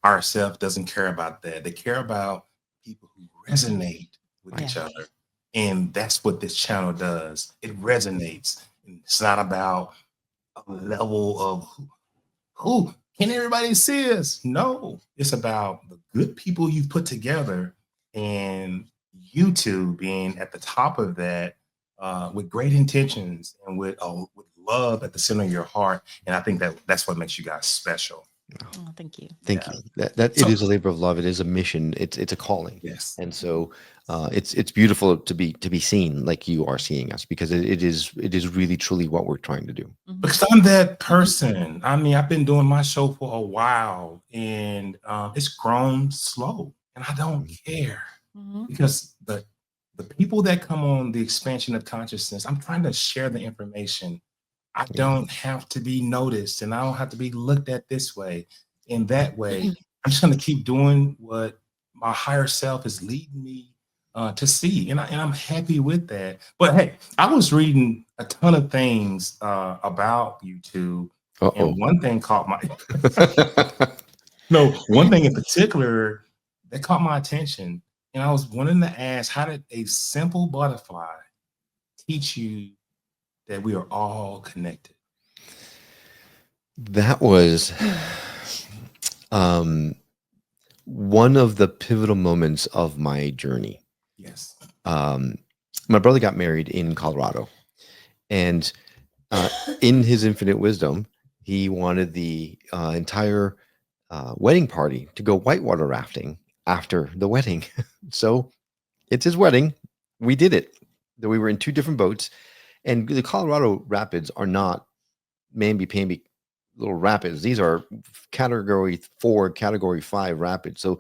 ourself doesn't care about that. They care about people who resonate with each other. And that's what this channel does. It resonates. And it's not about a level of who can everybody see us? No, it's about the good people you've put together and you two being at the top of that with great intentions and with love at the center of your heart. And I think that's what makes you guys special. Oh, thank you. Thank you. It is a labor of love. It is a mission. It's a calling. Yes. And so it's beautiful to be seen like you are seeing us, because it is really truly what we're trying to do. Because I'm that person. I mean, I've been doing my show for a while and it's grown slow and I don't care because the people that come on the expansion of consciousness, I'm trying to share the information. I don't have to be noticed and I don't have to be looked at this way, in that way. I'm just going to keep doing what my higher self is leading me to see. And I'm happy with that. But hey, I was reading a ton of things about YouTube. And one thing caught my, one thing in particular that caught my attention. And I was wanting to ask, how did a simple butterfly teach you that we are all connected? That was one of the pivotal moments of my journey. Yes. My brother got married in Colorado, and in his infinite wisdom, he wanted the entire wedding party to go whitewater rafting after the wedding. So it's his wedding. We did it. We were in two different boats. And the Colorado rapids are not mamby-pamby little rapids. These are category 4, category 5 rapids. So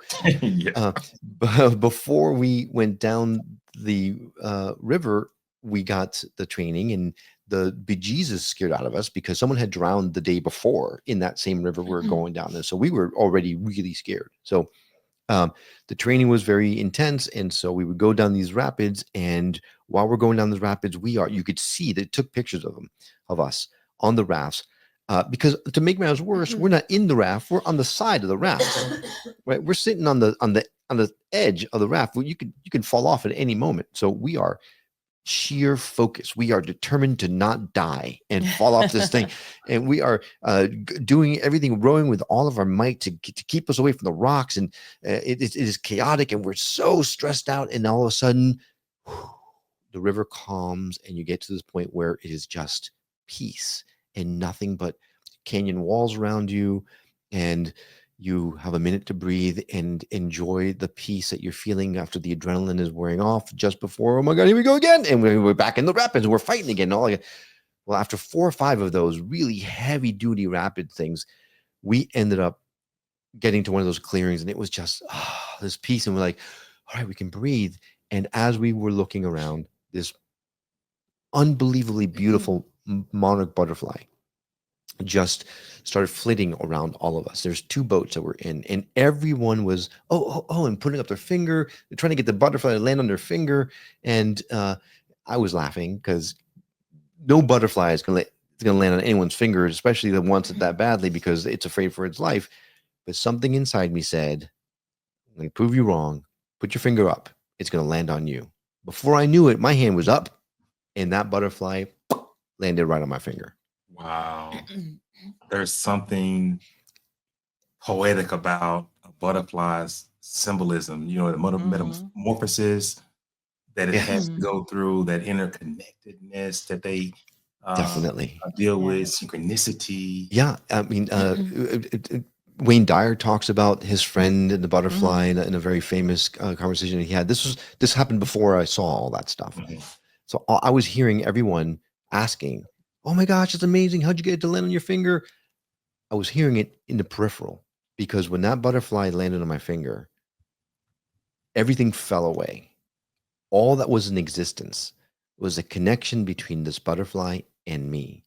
before we went down the river, we got the training, and the bejesus scared out of us because someone had drowned the day before in that same river we were going down there. So we were already really scared. So the training was very intense. And so we would go down these rapids, and while we're going down these rapids, you could see they took pictures of us on the rafts, because to make matters worse, we're not in the raft, we're on the side of the raft, right? We're sitting on the edge of the raft. You can fall off at any moment. So we are sheer focus. We are determined to not die and fall off this thing. And we are doing everything, rowing with all of our might to keep us away from the rocks. And it is chaotic, and we're so stressed out. And all of a sudden, the river calms, and you get to this point where it is just peace and nothing but canyon walls around you. And you have a minute to breathe and enjoy the peace that you're feeling after the adrenaline is wearing off just before, oh my God, here we go again. And we're back in the rapids, we're fighting again. All like, well, after 4 or 5 of those really heavy duty rapid things, we ended up getting to one of those clearings, and it was just this peace. And we're like, all right, we can breathe. And as we were looking around, this unbelievably beautiful monarch butterfly just started flitting around all of us. There's 2 boats that we're in, and everyone was and putting up their finger. They're trying to get the butterfly to land on their finger. And I was laughing because no butterfly is going to land on anyone's finger, especially that wants it that badly, because it's afraid for its life. But something inside me said, I'm going to prove you wrong. Put your finger up. It's going to land on you. Before I knew it, my hand was up, and that butterfly landed right on my finger. Wow. There's something poetic about a butterfly's symbolism, you know, the metamorphosis that it has to go through, that interconnectedness that they Definitely deal with, synchronicity. Yeah. I mean, Wayne Dyer talks about his friend and the butterfly in a very famous conversation he had. This happened before I saw all that stuff. So I was hearing everyone asking, oh my gosh, it's amazing. How'd you get it to land on your finger? I was hearing it in the peripheral, because when that butterfly landed on my finger, everything fell away. All that was in existence was a connection between this butterfly and me,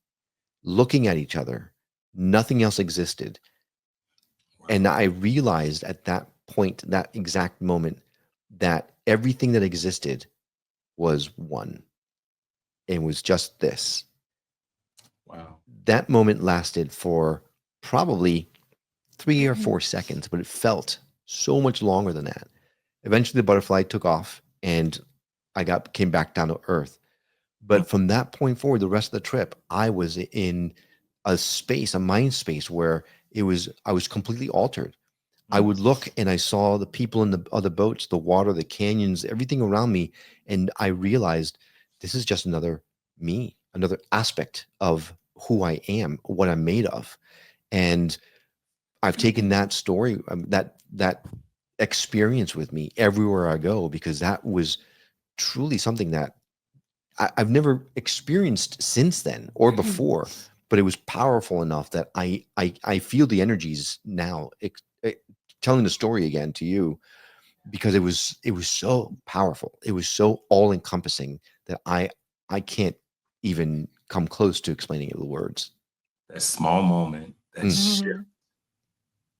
looking at each other. Nothing else existed. And I realized at that point, that exact moment, that everything that existed was one. It was just this. Wow. That moment lasted for probably 3 or 4 seconds, but it felt so much longer than that. Eventually the butterfly took off, and I came back down to earth. But from that point forward, the rest of the trip, I was in a mind space where I was completely altered. I would look, and I saw the people in the other boats, the water, the canyons, everything around me. And I realized this is just another me, another aspect of who I am, what I'm made of. And I've taken that story, that experience with me everywhere I go, because that was truly something that I've never experienced since then or before, but it was powerful enough that I feel the energies now, telling the story again to you, because it was so powerful. It was so all encompassing that I can't even come close to explaining it with words. That small moment, that shift,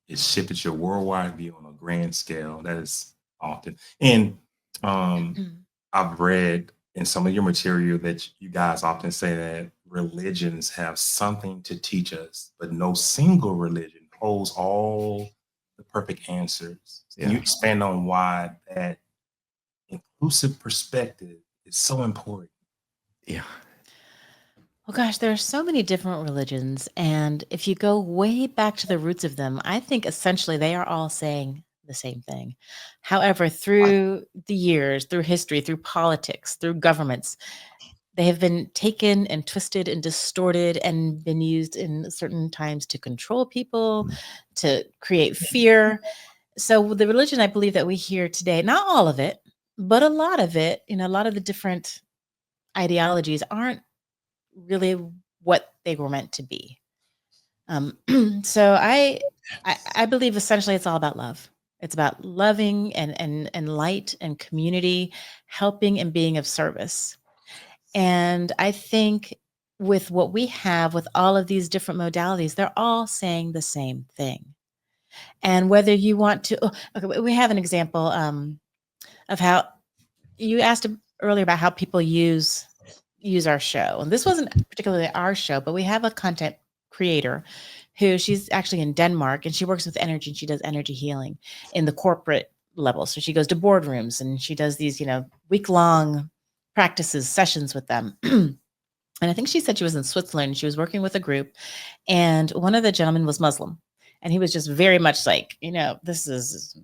it shifted your worldwide view on a grand scale. That is often. And I've read in some of your material that you guys often say that religions have something to teach us, but no single religion holds all the perfect answers. Can you expand on why that inclusive perspective is so important? Yeah. Well, gosh, there are so many different religions. And if you go way back to the roots of them, I think essentially they are all saying the same thing. However, through the years, through history, through politics, through governments, they have been taken and twisted and distorted and been used in certain times to control people, to create fear. So the religion I believe that we hear today, not all of it, but a lot of it, a lot of the different ideologies aren't really what they were meant to be. So I believe essentially it's all about love. It's about loving and light and community, helping and being of service. And I think with what we have, with all of these different modalities, they're all saying the same thing. And whether you want to, okay, we have an example of how you asked earlier about how people use our show. And this wasn't particularly our show, but we have a content creator who she's actually in Denmark, and she works with energy, and she does energy healing in the corporate level. So she goes to boardrooms and she does these, week-long practices, sessions with them. And I think she said she was in Switzerland. She was working with a group, and one of the gentlemen was Muslim. And he was just very much like, this is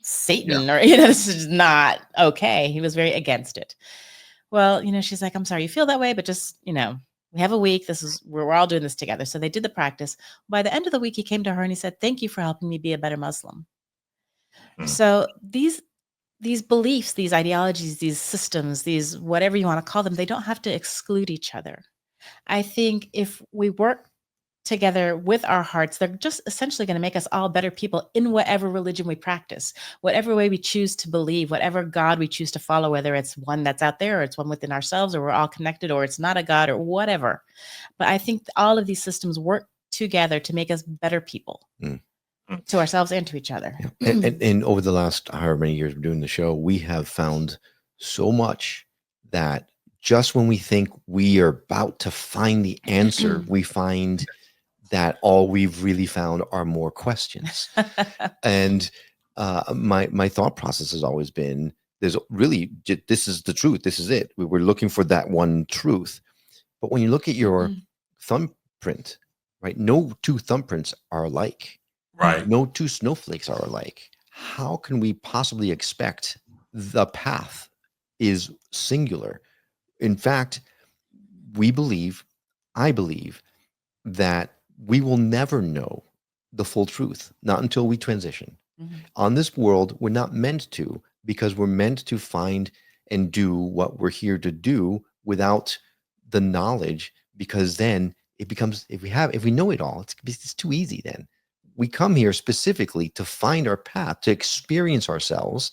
Satan, or, this is not okay. He was very against it. Well, she's like, I'm sorry you feel that way, but just, we We have a week. We're all doing this together. So they did the practice. By the end of the week, he came to her and he said, "Thank you for helping me be a better Muslim." Mm. So these beliefs, these ideologies, these systems, these whatever you want to call them, they don't have to exclude each other. I think if we work together with our hearts, they're just essentially going to make us all better people in whatever religion we practice, whatever way we choose to believe, whatever God we choose to follow, whether it's one that's out there or it's one within ourselves or we're all connected or it's not a God or whatever. But I think all of these systems work together to make us better people. To ourselves and to each other. Yeah. And over the last however many years we're doing the show, we have found so much that just when we think we are about to find the answer, we find that all we've really found are more questions. And my thought process has always been, there's really, this is the truth. This is it. We're looking for that one truth. But when you look at your thumbprint, right? No two thumbprints are alike. Right. No two snowflakes are alike. How can we possibly expect the path is singular? In fact, I believe that we will never know the full truth, not until we transition. On this world, we're not meant to, because we're meant to find and do what we're here to do without the knowledge, because then it becomes, if we know it all, it's too easy then. We come here specifically to find our path, to experience ourselves.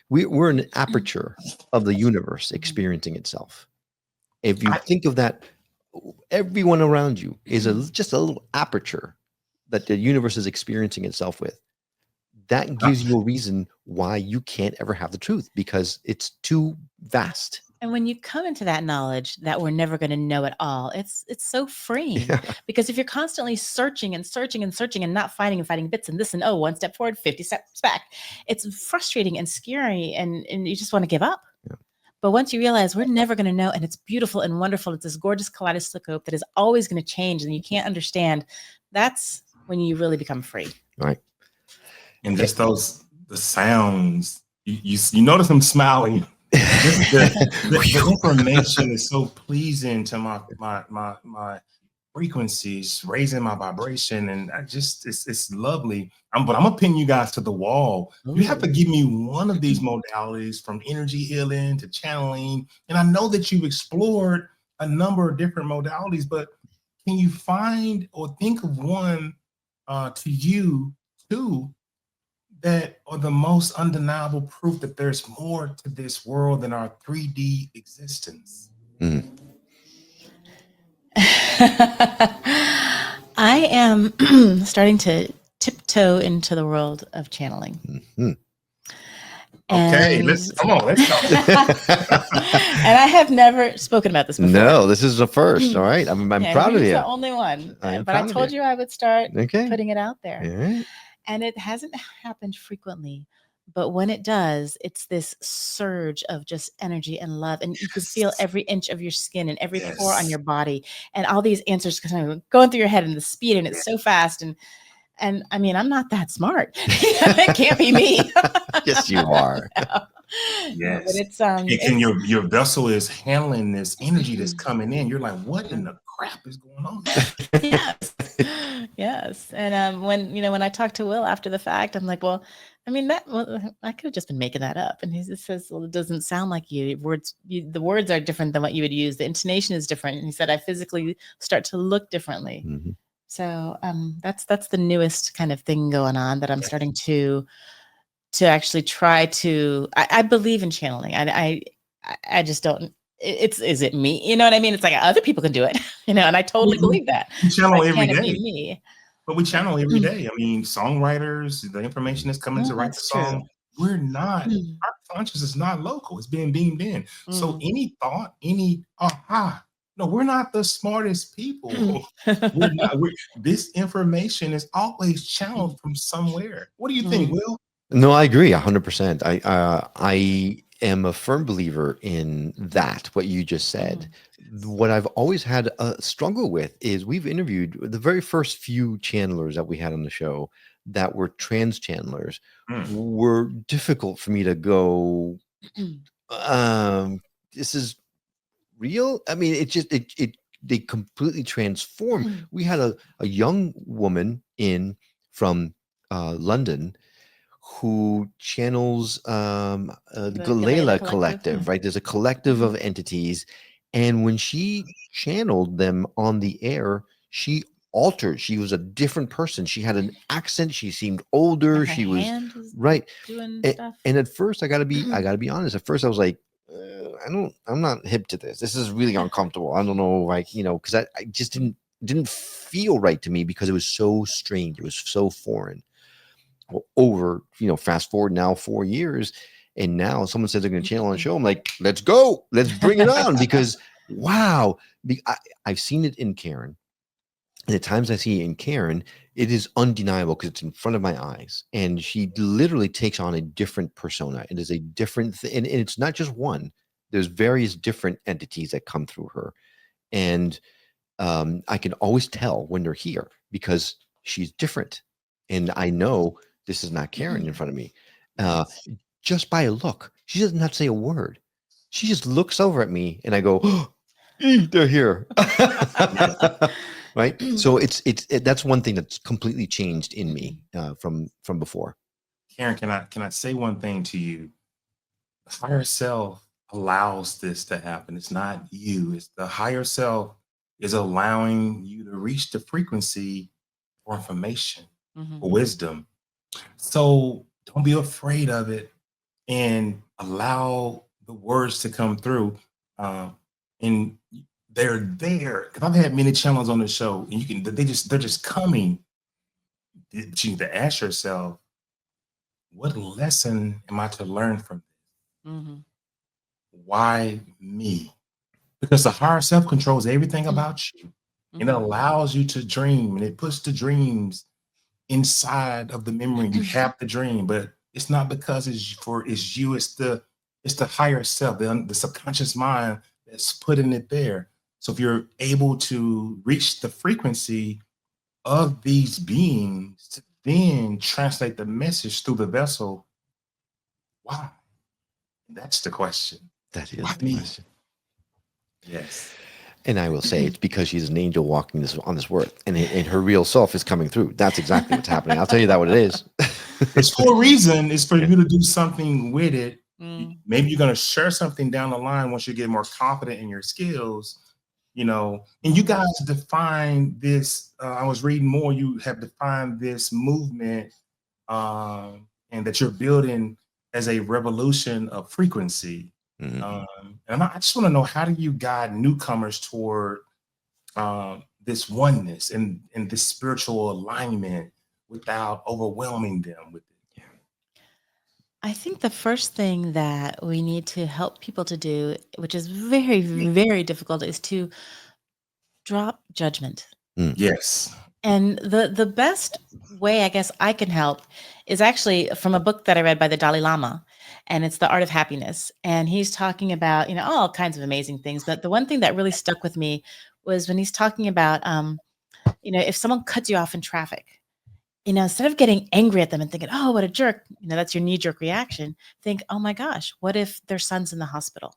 We're an aperture of the universe experiencing itself. If you think of that, everyone around you is just a little aperture that the universe is experiencing itself with. That gives you a reason why you can't ever have the truth, because it's too vast. And when you come into that knowledge that we're never going to know it all, it's so freeing. Yeah. Because if you're constantly searching and searching and searching and not finding and finding bits and this and one step forward, 50 steps back, it's frustrating and scary, and you just want to give up. Yeah. But once you realize we're never going to know, and it's beautiful and wonderful, it's this gorgeous kaleidoscope that is always going to change and you can't understand, that's when you really become free. Right. And just the sounds, you notice I'm smiling. The information is so pleasing to my frequencies, raising my vibration, and it's lovely. But I'm gonna pin you guys to the wall. You have to give me one of these modalities, from energy healing to channeling. And I know that you've explored a number of different modalities, but can you find or think of one to you too that are the most undeniable proof that there's more to this world than our 3D existence? I am starting to tiptoe into the world of channeling. Okay, let's go. And I have never spoken about this before. No, this is the first. All right. I'm proud of you. The only one. I am But I proud of told you. you I would start Okay. putting it out there. All right. And it hasn't happened frequently. But when it does, it's this surge of just energy and love. And you can feel every inch of your skin and every pore on your body. And all these answers kind of going through your head, and the speed, and it's so fast. And I mean, I'm not that smart. It can't be me. Yes, you are. Yes. But it's and your vessel is handling this energy that's coming in. You're like, what in the crap is going on? Yes. And when I talked to Will after the fact, I'm like, well, I mean, I could have just been making that up. And he just says, well, it doesn't sound like you. The words are different than what you would use. The intonation is different. And he said, I physically start to look differently. Mm-hmm. So that's the newest kind of thing going on that I'm starting to actually try to. I believe in channeling. I just don't. Is it me? You know what I mean? It's like other people can do it, and I totally believe that. We channel every Can it day. be me? But we channel every day. I mean, songwriters, the information is coming to write the song. We're not, our conscious is not local. It's being beamed in. So any thought, any aha, no, we're not the smartest people. We're not. This information is always channeled from somewhere. What do you think, Will? No, I agree 100%. I am a firm believer in that, what you just said. What I've always had a struggle with is we've interviewed the very first few channelers that we had on the show that were trans channelers were difficult for me to go, this is real. I mean, it they completely transform. We had a young woman in from London who channels the The Galila Galila collective, right? There's a collective of entities. And when she channeled them on the air, she altered. She was a different person. She had an accent. She seemed older. Her She was hand was right. doing And, stuff. and at first, I gotta be honest. At first, I was like, I'm not hip to this. This is really uncomfortable. I don't know, like, because I just didn't feel right to me because it was so strange. It was so foreign. Well, over, fast forward now 4 years, and now someone says they're going to channel on a show. I'm like, let's go, let's bring it on, because wow, I've seen it in Karen. And at times I see it in Karen, it is undeniable because it's in front of my eyes. And she literally takes on a different persona. It is a different thing. And it's not just one. There's various different entities that come through her. And I can always tell when they're here because she's different. And I know this is not Karen in front of me. Just by a look. She doesn't have to say a word. She just looks over at me and I go, oh, they're here. Right. So that's one thing that's completely changed in me from before. Karen, can I say one thing to you? The higher self allows this to happen. It's not you. It's the higher self is allowing you to reach the frequency for information, for wisdom. So don't be afraid of it and allow the words to come through. And they're there. Because I've had many channels on the show, and they're just coming. But you need to ask yourself, what lesson am I to learn from this? Why me? Because the higher self controls everything about you. And it allows you to dream, and it puts the dreams inside of the memory. You have the dream, but it's not because it's you. It's the higher self, the subconscious mind that's putting it there. So if you're able to reach the frequency of these beings to then translate the message through the vessel, why? That's the question. That is Why the me? question. Yes. And I will say it's because she's an angel walking on this earth, and her real self is coming through. That's exactly what's happening. I'll tell you that what it is. It's for a reason. It's for you to do something with it. Maybe you're going to share something down the line once you get more confident in your skills, and you guys define this. I was reading more. You have defined this movement and that you're building as a revolution of frequency. And I just want to know, how do you guide newcomers toward this oneness and this spiritual alignment without overwhelming them with it? I think the first thing that we need to help people to do, which is very, very difficult, is to drop judgment. Yes. And the best way I guess I can help is actually from a book that I read by the Dalai Lama, and it's The Art of Happiness. And he's talking about, all kinds of amazing things. But the one thing that really stuck with me was when he's talking about, if someone cuts you off in traffic, instead of getting angry at them and thinking, oh, what a jerk, that's your knee-jerk reaction, think, oh my gosh, what if their son's in the hospital?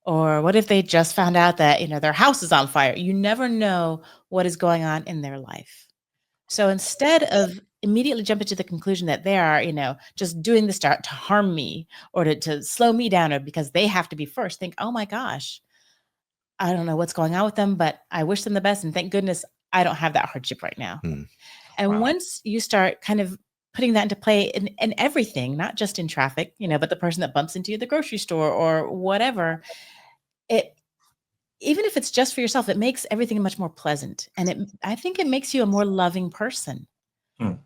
Or what if they just found out that, their house is on fire? You never know what is going on in their life. So instead of immediately jumping to the conclusion that they are, just doing this to harm me or to slow me down, or because they have to be first, think, oh my gosh, I don't know what's going on with them, but I wish them the best. And thank goodness I don't have that hardship right now. And once you start kind of putting that into play in everything, not just in traffic, but the person that bumps into you at the grocery store or whatever, even if it's just for yourself, it makes everything much more pleasant. And I think it makes you a more loving person.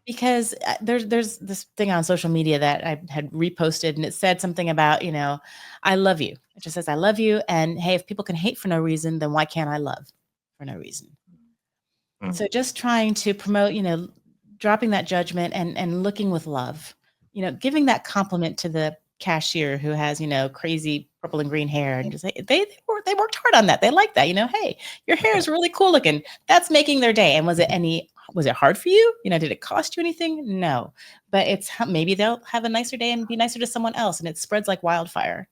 Because there's this thing on social media that I had reposted, and it said something about, I love you. It just says, I love you. And hey, if people can hate for no reason, then why can't I love for no reason? So just trying to promote, dropping that judgment and looking with love, giving that compliment to the cashier who has, crazy purple and green hair, and just say, they worked hard on that. They like that, hey, your hair is really cool looking. That's making their day. And was it hard for you? Did it cost you anything? No, but maybe they'll have a nicer day and be nicer to someone else, and it spreads like wildfire.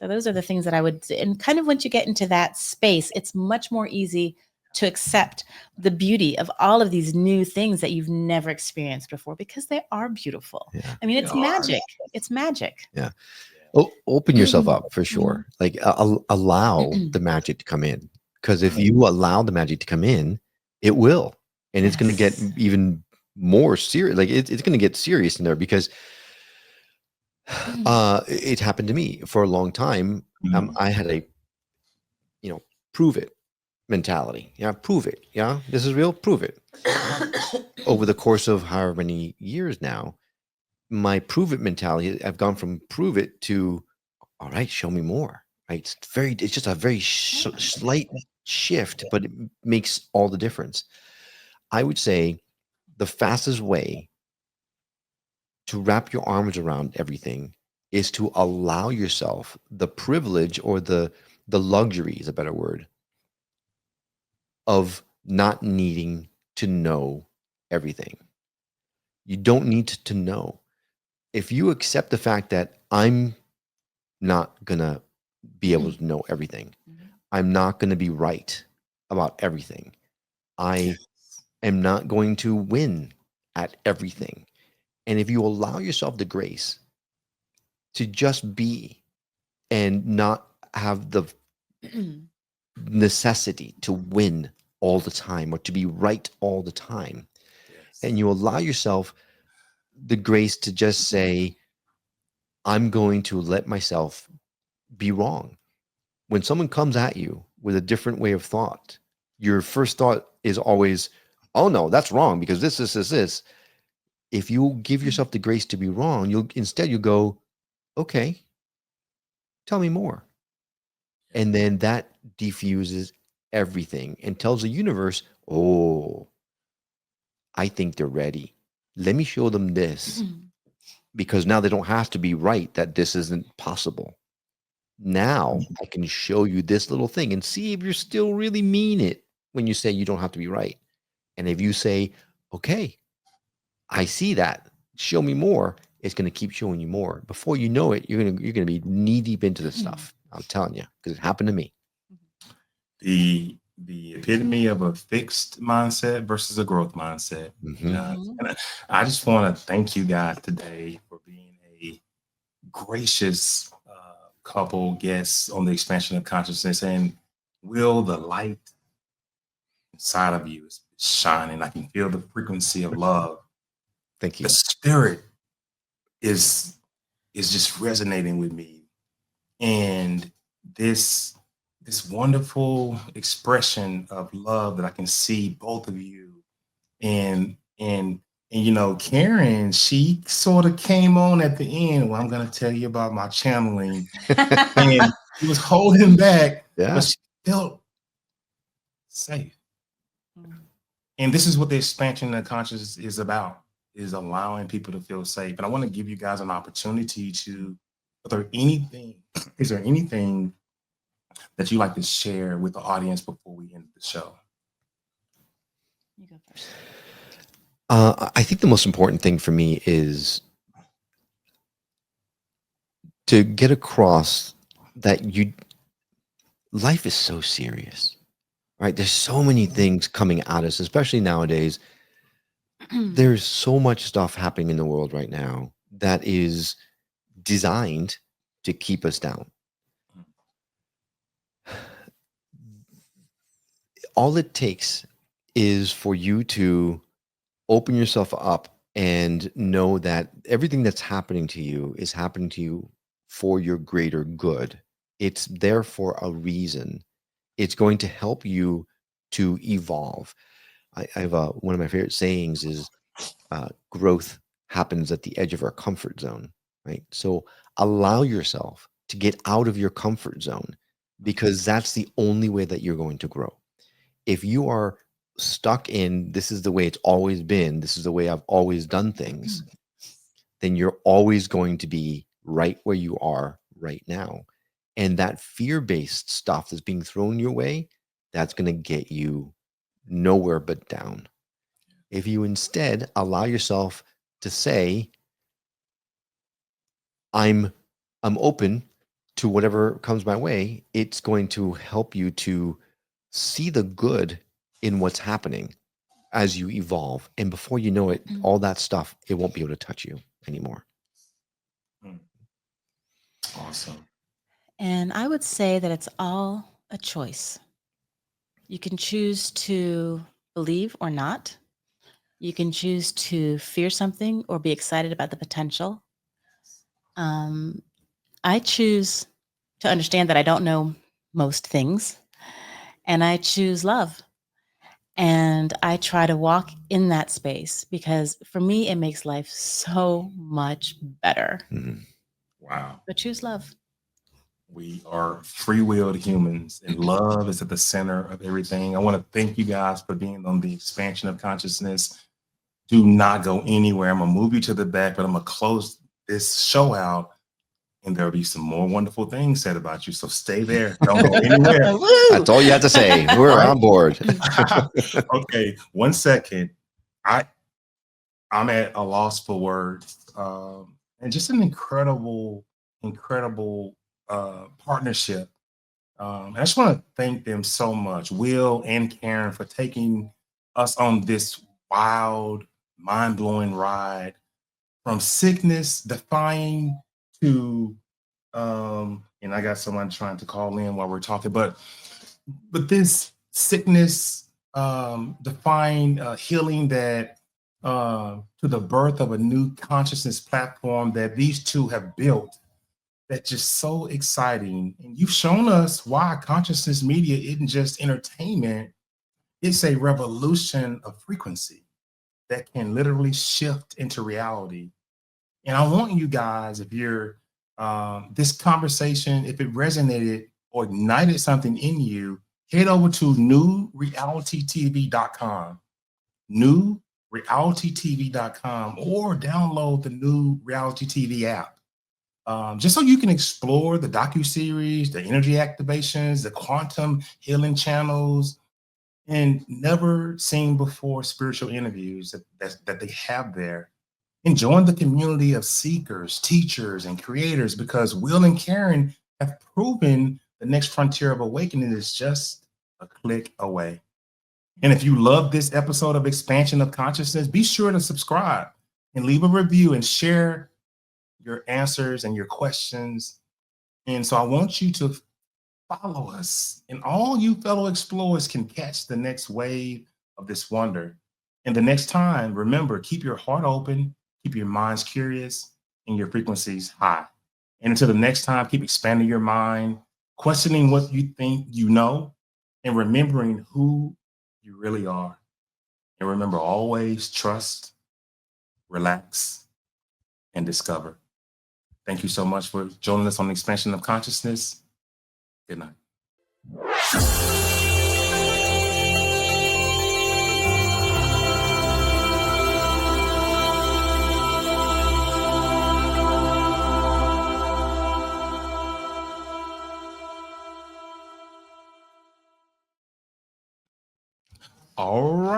So those are the things that I would, and kind of once you get into that space, it's much more easy to accept the beauty of all of these new things that you've never experienced before, because they are beautiful. Yeah. I mean, it's magic. It's magic. Yeah. Open yourself up for sure. Like allow the magic to come in, because if you allow the magic to come in, it will, and it's going to get even more serious. Like it's going to get serious in there, because it happened to me for a long time. I had a, prove it mentality. Yeah, prove it. Yeah, this is real. Prove it. Over the course of however many years now, my prove it mentality, I've gone from prove it to, all right, show me more. Right? It's just a very slight shift, but it makes all the difference. I would say the fastest way to wrap your arms around everything is to allow yourself the privilege, or the luxury is a better word, of not needing to know everything. You don't need to know. If you accept the fact that I'm not gonna be able to know everything, I'm not gonna be right about everything, I am not going to win at everything. And if you allow yourself the grace to just be, and not have the necessity to win all the time, or to be right all the time, and you allow yourself the grace to just say, I'm going to let myself be wrong. When someone comes at you with a different way of thought, your first thought is always, oh no, that's wrong because this. If you give yourself the grace to be wrong, you'll go, okay, tell me more. And then that diffuses everything and tells the universe, oh, I think they're ready. Let me show them this, because now they don't have to be right that this isn't possible. Now I can show you this little thing and see if you still really mean it when you say you don't have to be right. And if you say, okay, I see that, show me more, it's going to keep showing you more. Before you know it, you're going to be knee deep into this stuff. I'm telling you, because it happened to me. The epitome of a fixed mindset versus a growth mindset. And I just want to thank you guys today for being a gracious couple guests on the expansion of consciousness. And Will, the light inside of you is shining. I can feel the frequency of love. Thank you. The spirit is just resonating with me. And this wonderful expression of love that I can see both of you. And Karen, she sort of came on at the end. Well, I'm going to tell you about my channeling. And she was holding back, but she felt safe. And this is what the expansion of consciousness is about, is allowing people to feel safe. And I want to give you guys an opportunity to, is there anything that you like to share with the audience before we end the show? You go first. I think the most important thing for me is to get across that life is so serious, right? There's so many things coming at us, especially nowadays. There's so much stuff happening in the world right now that is designed to keep us down. All it takes is for you to open yourself up and know that everything that's happening to you is happening to you for your greater good. It's there for a reason. It's going to help you to evolve. I have one of my favorite sayings is growth happens at the edge of our comfort zone, right? So allow yourself to get out of your comfort zone, because that's the only way that you're going to grow. If you are stuck in, this is the way it's always been, this is the way I've always done things, then you're always going to be right where you are right now. And that fear-based stuff that's being thrown your way, that's going to get you nowhere but down. If you instead allow yourself to say, I'm open to whatever comes my way, it's going to help you to see the good in what's happening as you evolve. And before you know it, all that stuff, it won't be able to touch you anymore. Awesome. And I would say that it's all a choice. You can choose to believe or not. You can choose to fear something or be excited about the potential. I choose to understand that I don't know most things, and I choose love. And I try to walk in that space because for me, it makes life so much better. Wow. But choose love. We are free-willed humans, and love is at the center of everything. I want to thank you guys for being on the expansion of consciousness. Do not go anywhere. I'm going to move you to the back, but I'm going to close this show out, and there'll be some more wonderful things said about you. So stay there. Don't go anywhere. That's all you have to say. We're Right? on board. Okay, 1 second. I'm at a loss for words, and just an incredible partnership. I just want to thank them so much, Will and Karen, for taking us on this wild, mind-blowing ride from sickness defying to and I got someone trying to call in while we're talking, but this sickness defying healing that to the birth of a new consciousness platform that these two have built, that's just so exciting. And you've shown us why consciousness media isn't just entertainment, it's a revolution of frequency that can literally shift into reality. And I want you guys, if you're this conversation, if it resonated or ignited something in you, head over to NewRealityTV.com, NewRealityTV.com, or download the New Reality TV app. Just so you can explore the docuseries, the energy activations, the quantum healing channels, and never seen before spiritual interviews that they have there. And join the community of seekers, teachers, and creators, because Will and Karen have proven the next frontier of awakening is just a click away. And if you love this episode of Expansion of Consciousness, be sure to subscribe and leave a review and share your answers and your questions. And so I want you to follow us, and all you fellow explorers can catch the next wave of this wonder. And the next time, remember, keep your heart open, keep your minds curious, and your frequencies high. And until the next time, keep expanding your mind, questioning what you think you know, and remembering who you really are. And remember, always trust, relax, and discover. Thank you so much for joining us on the Expansion of Consciousness. Good night. All right.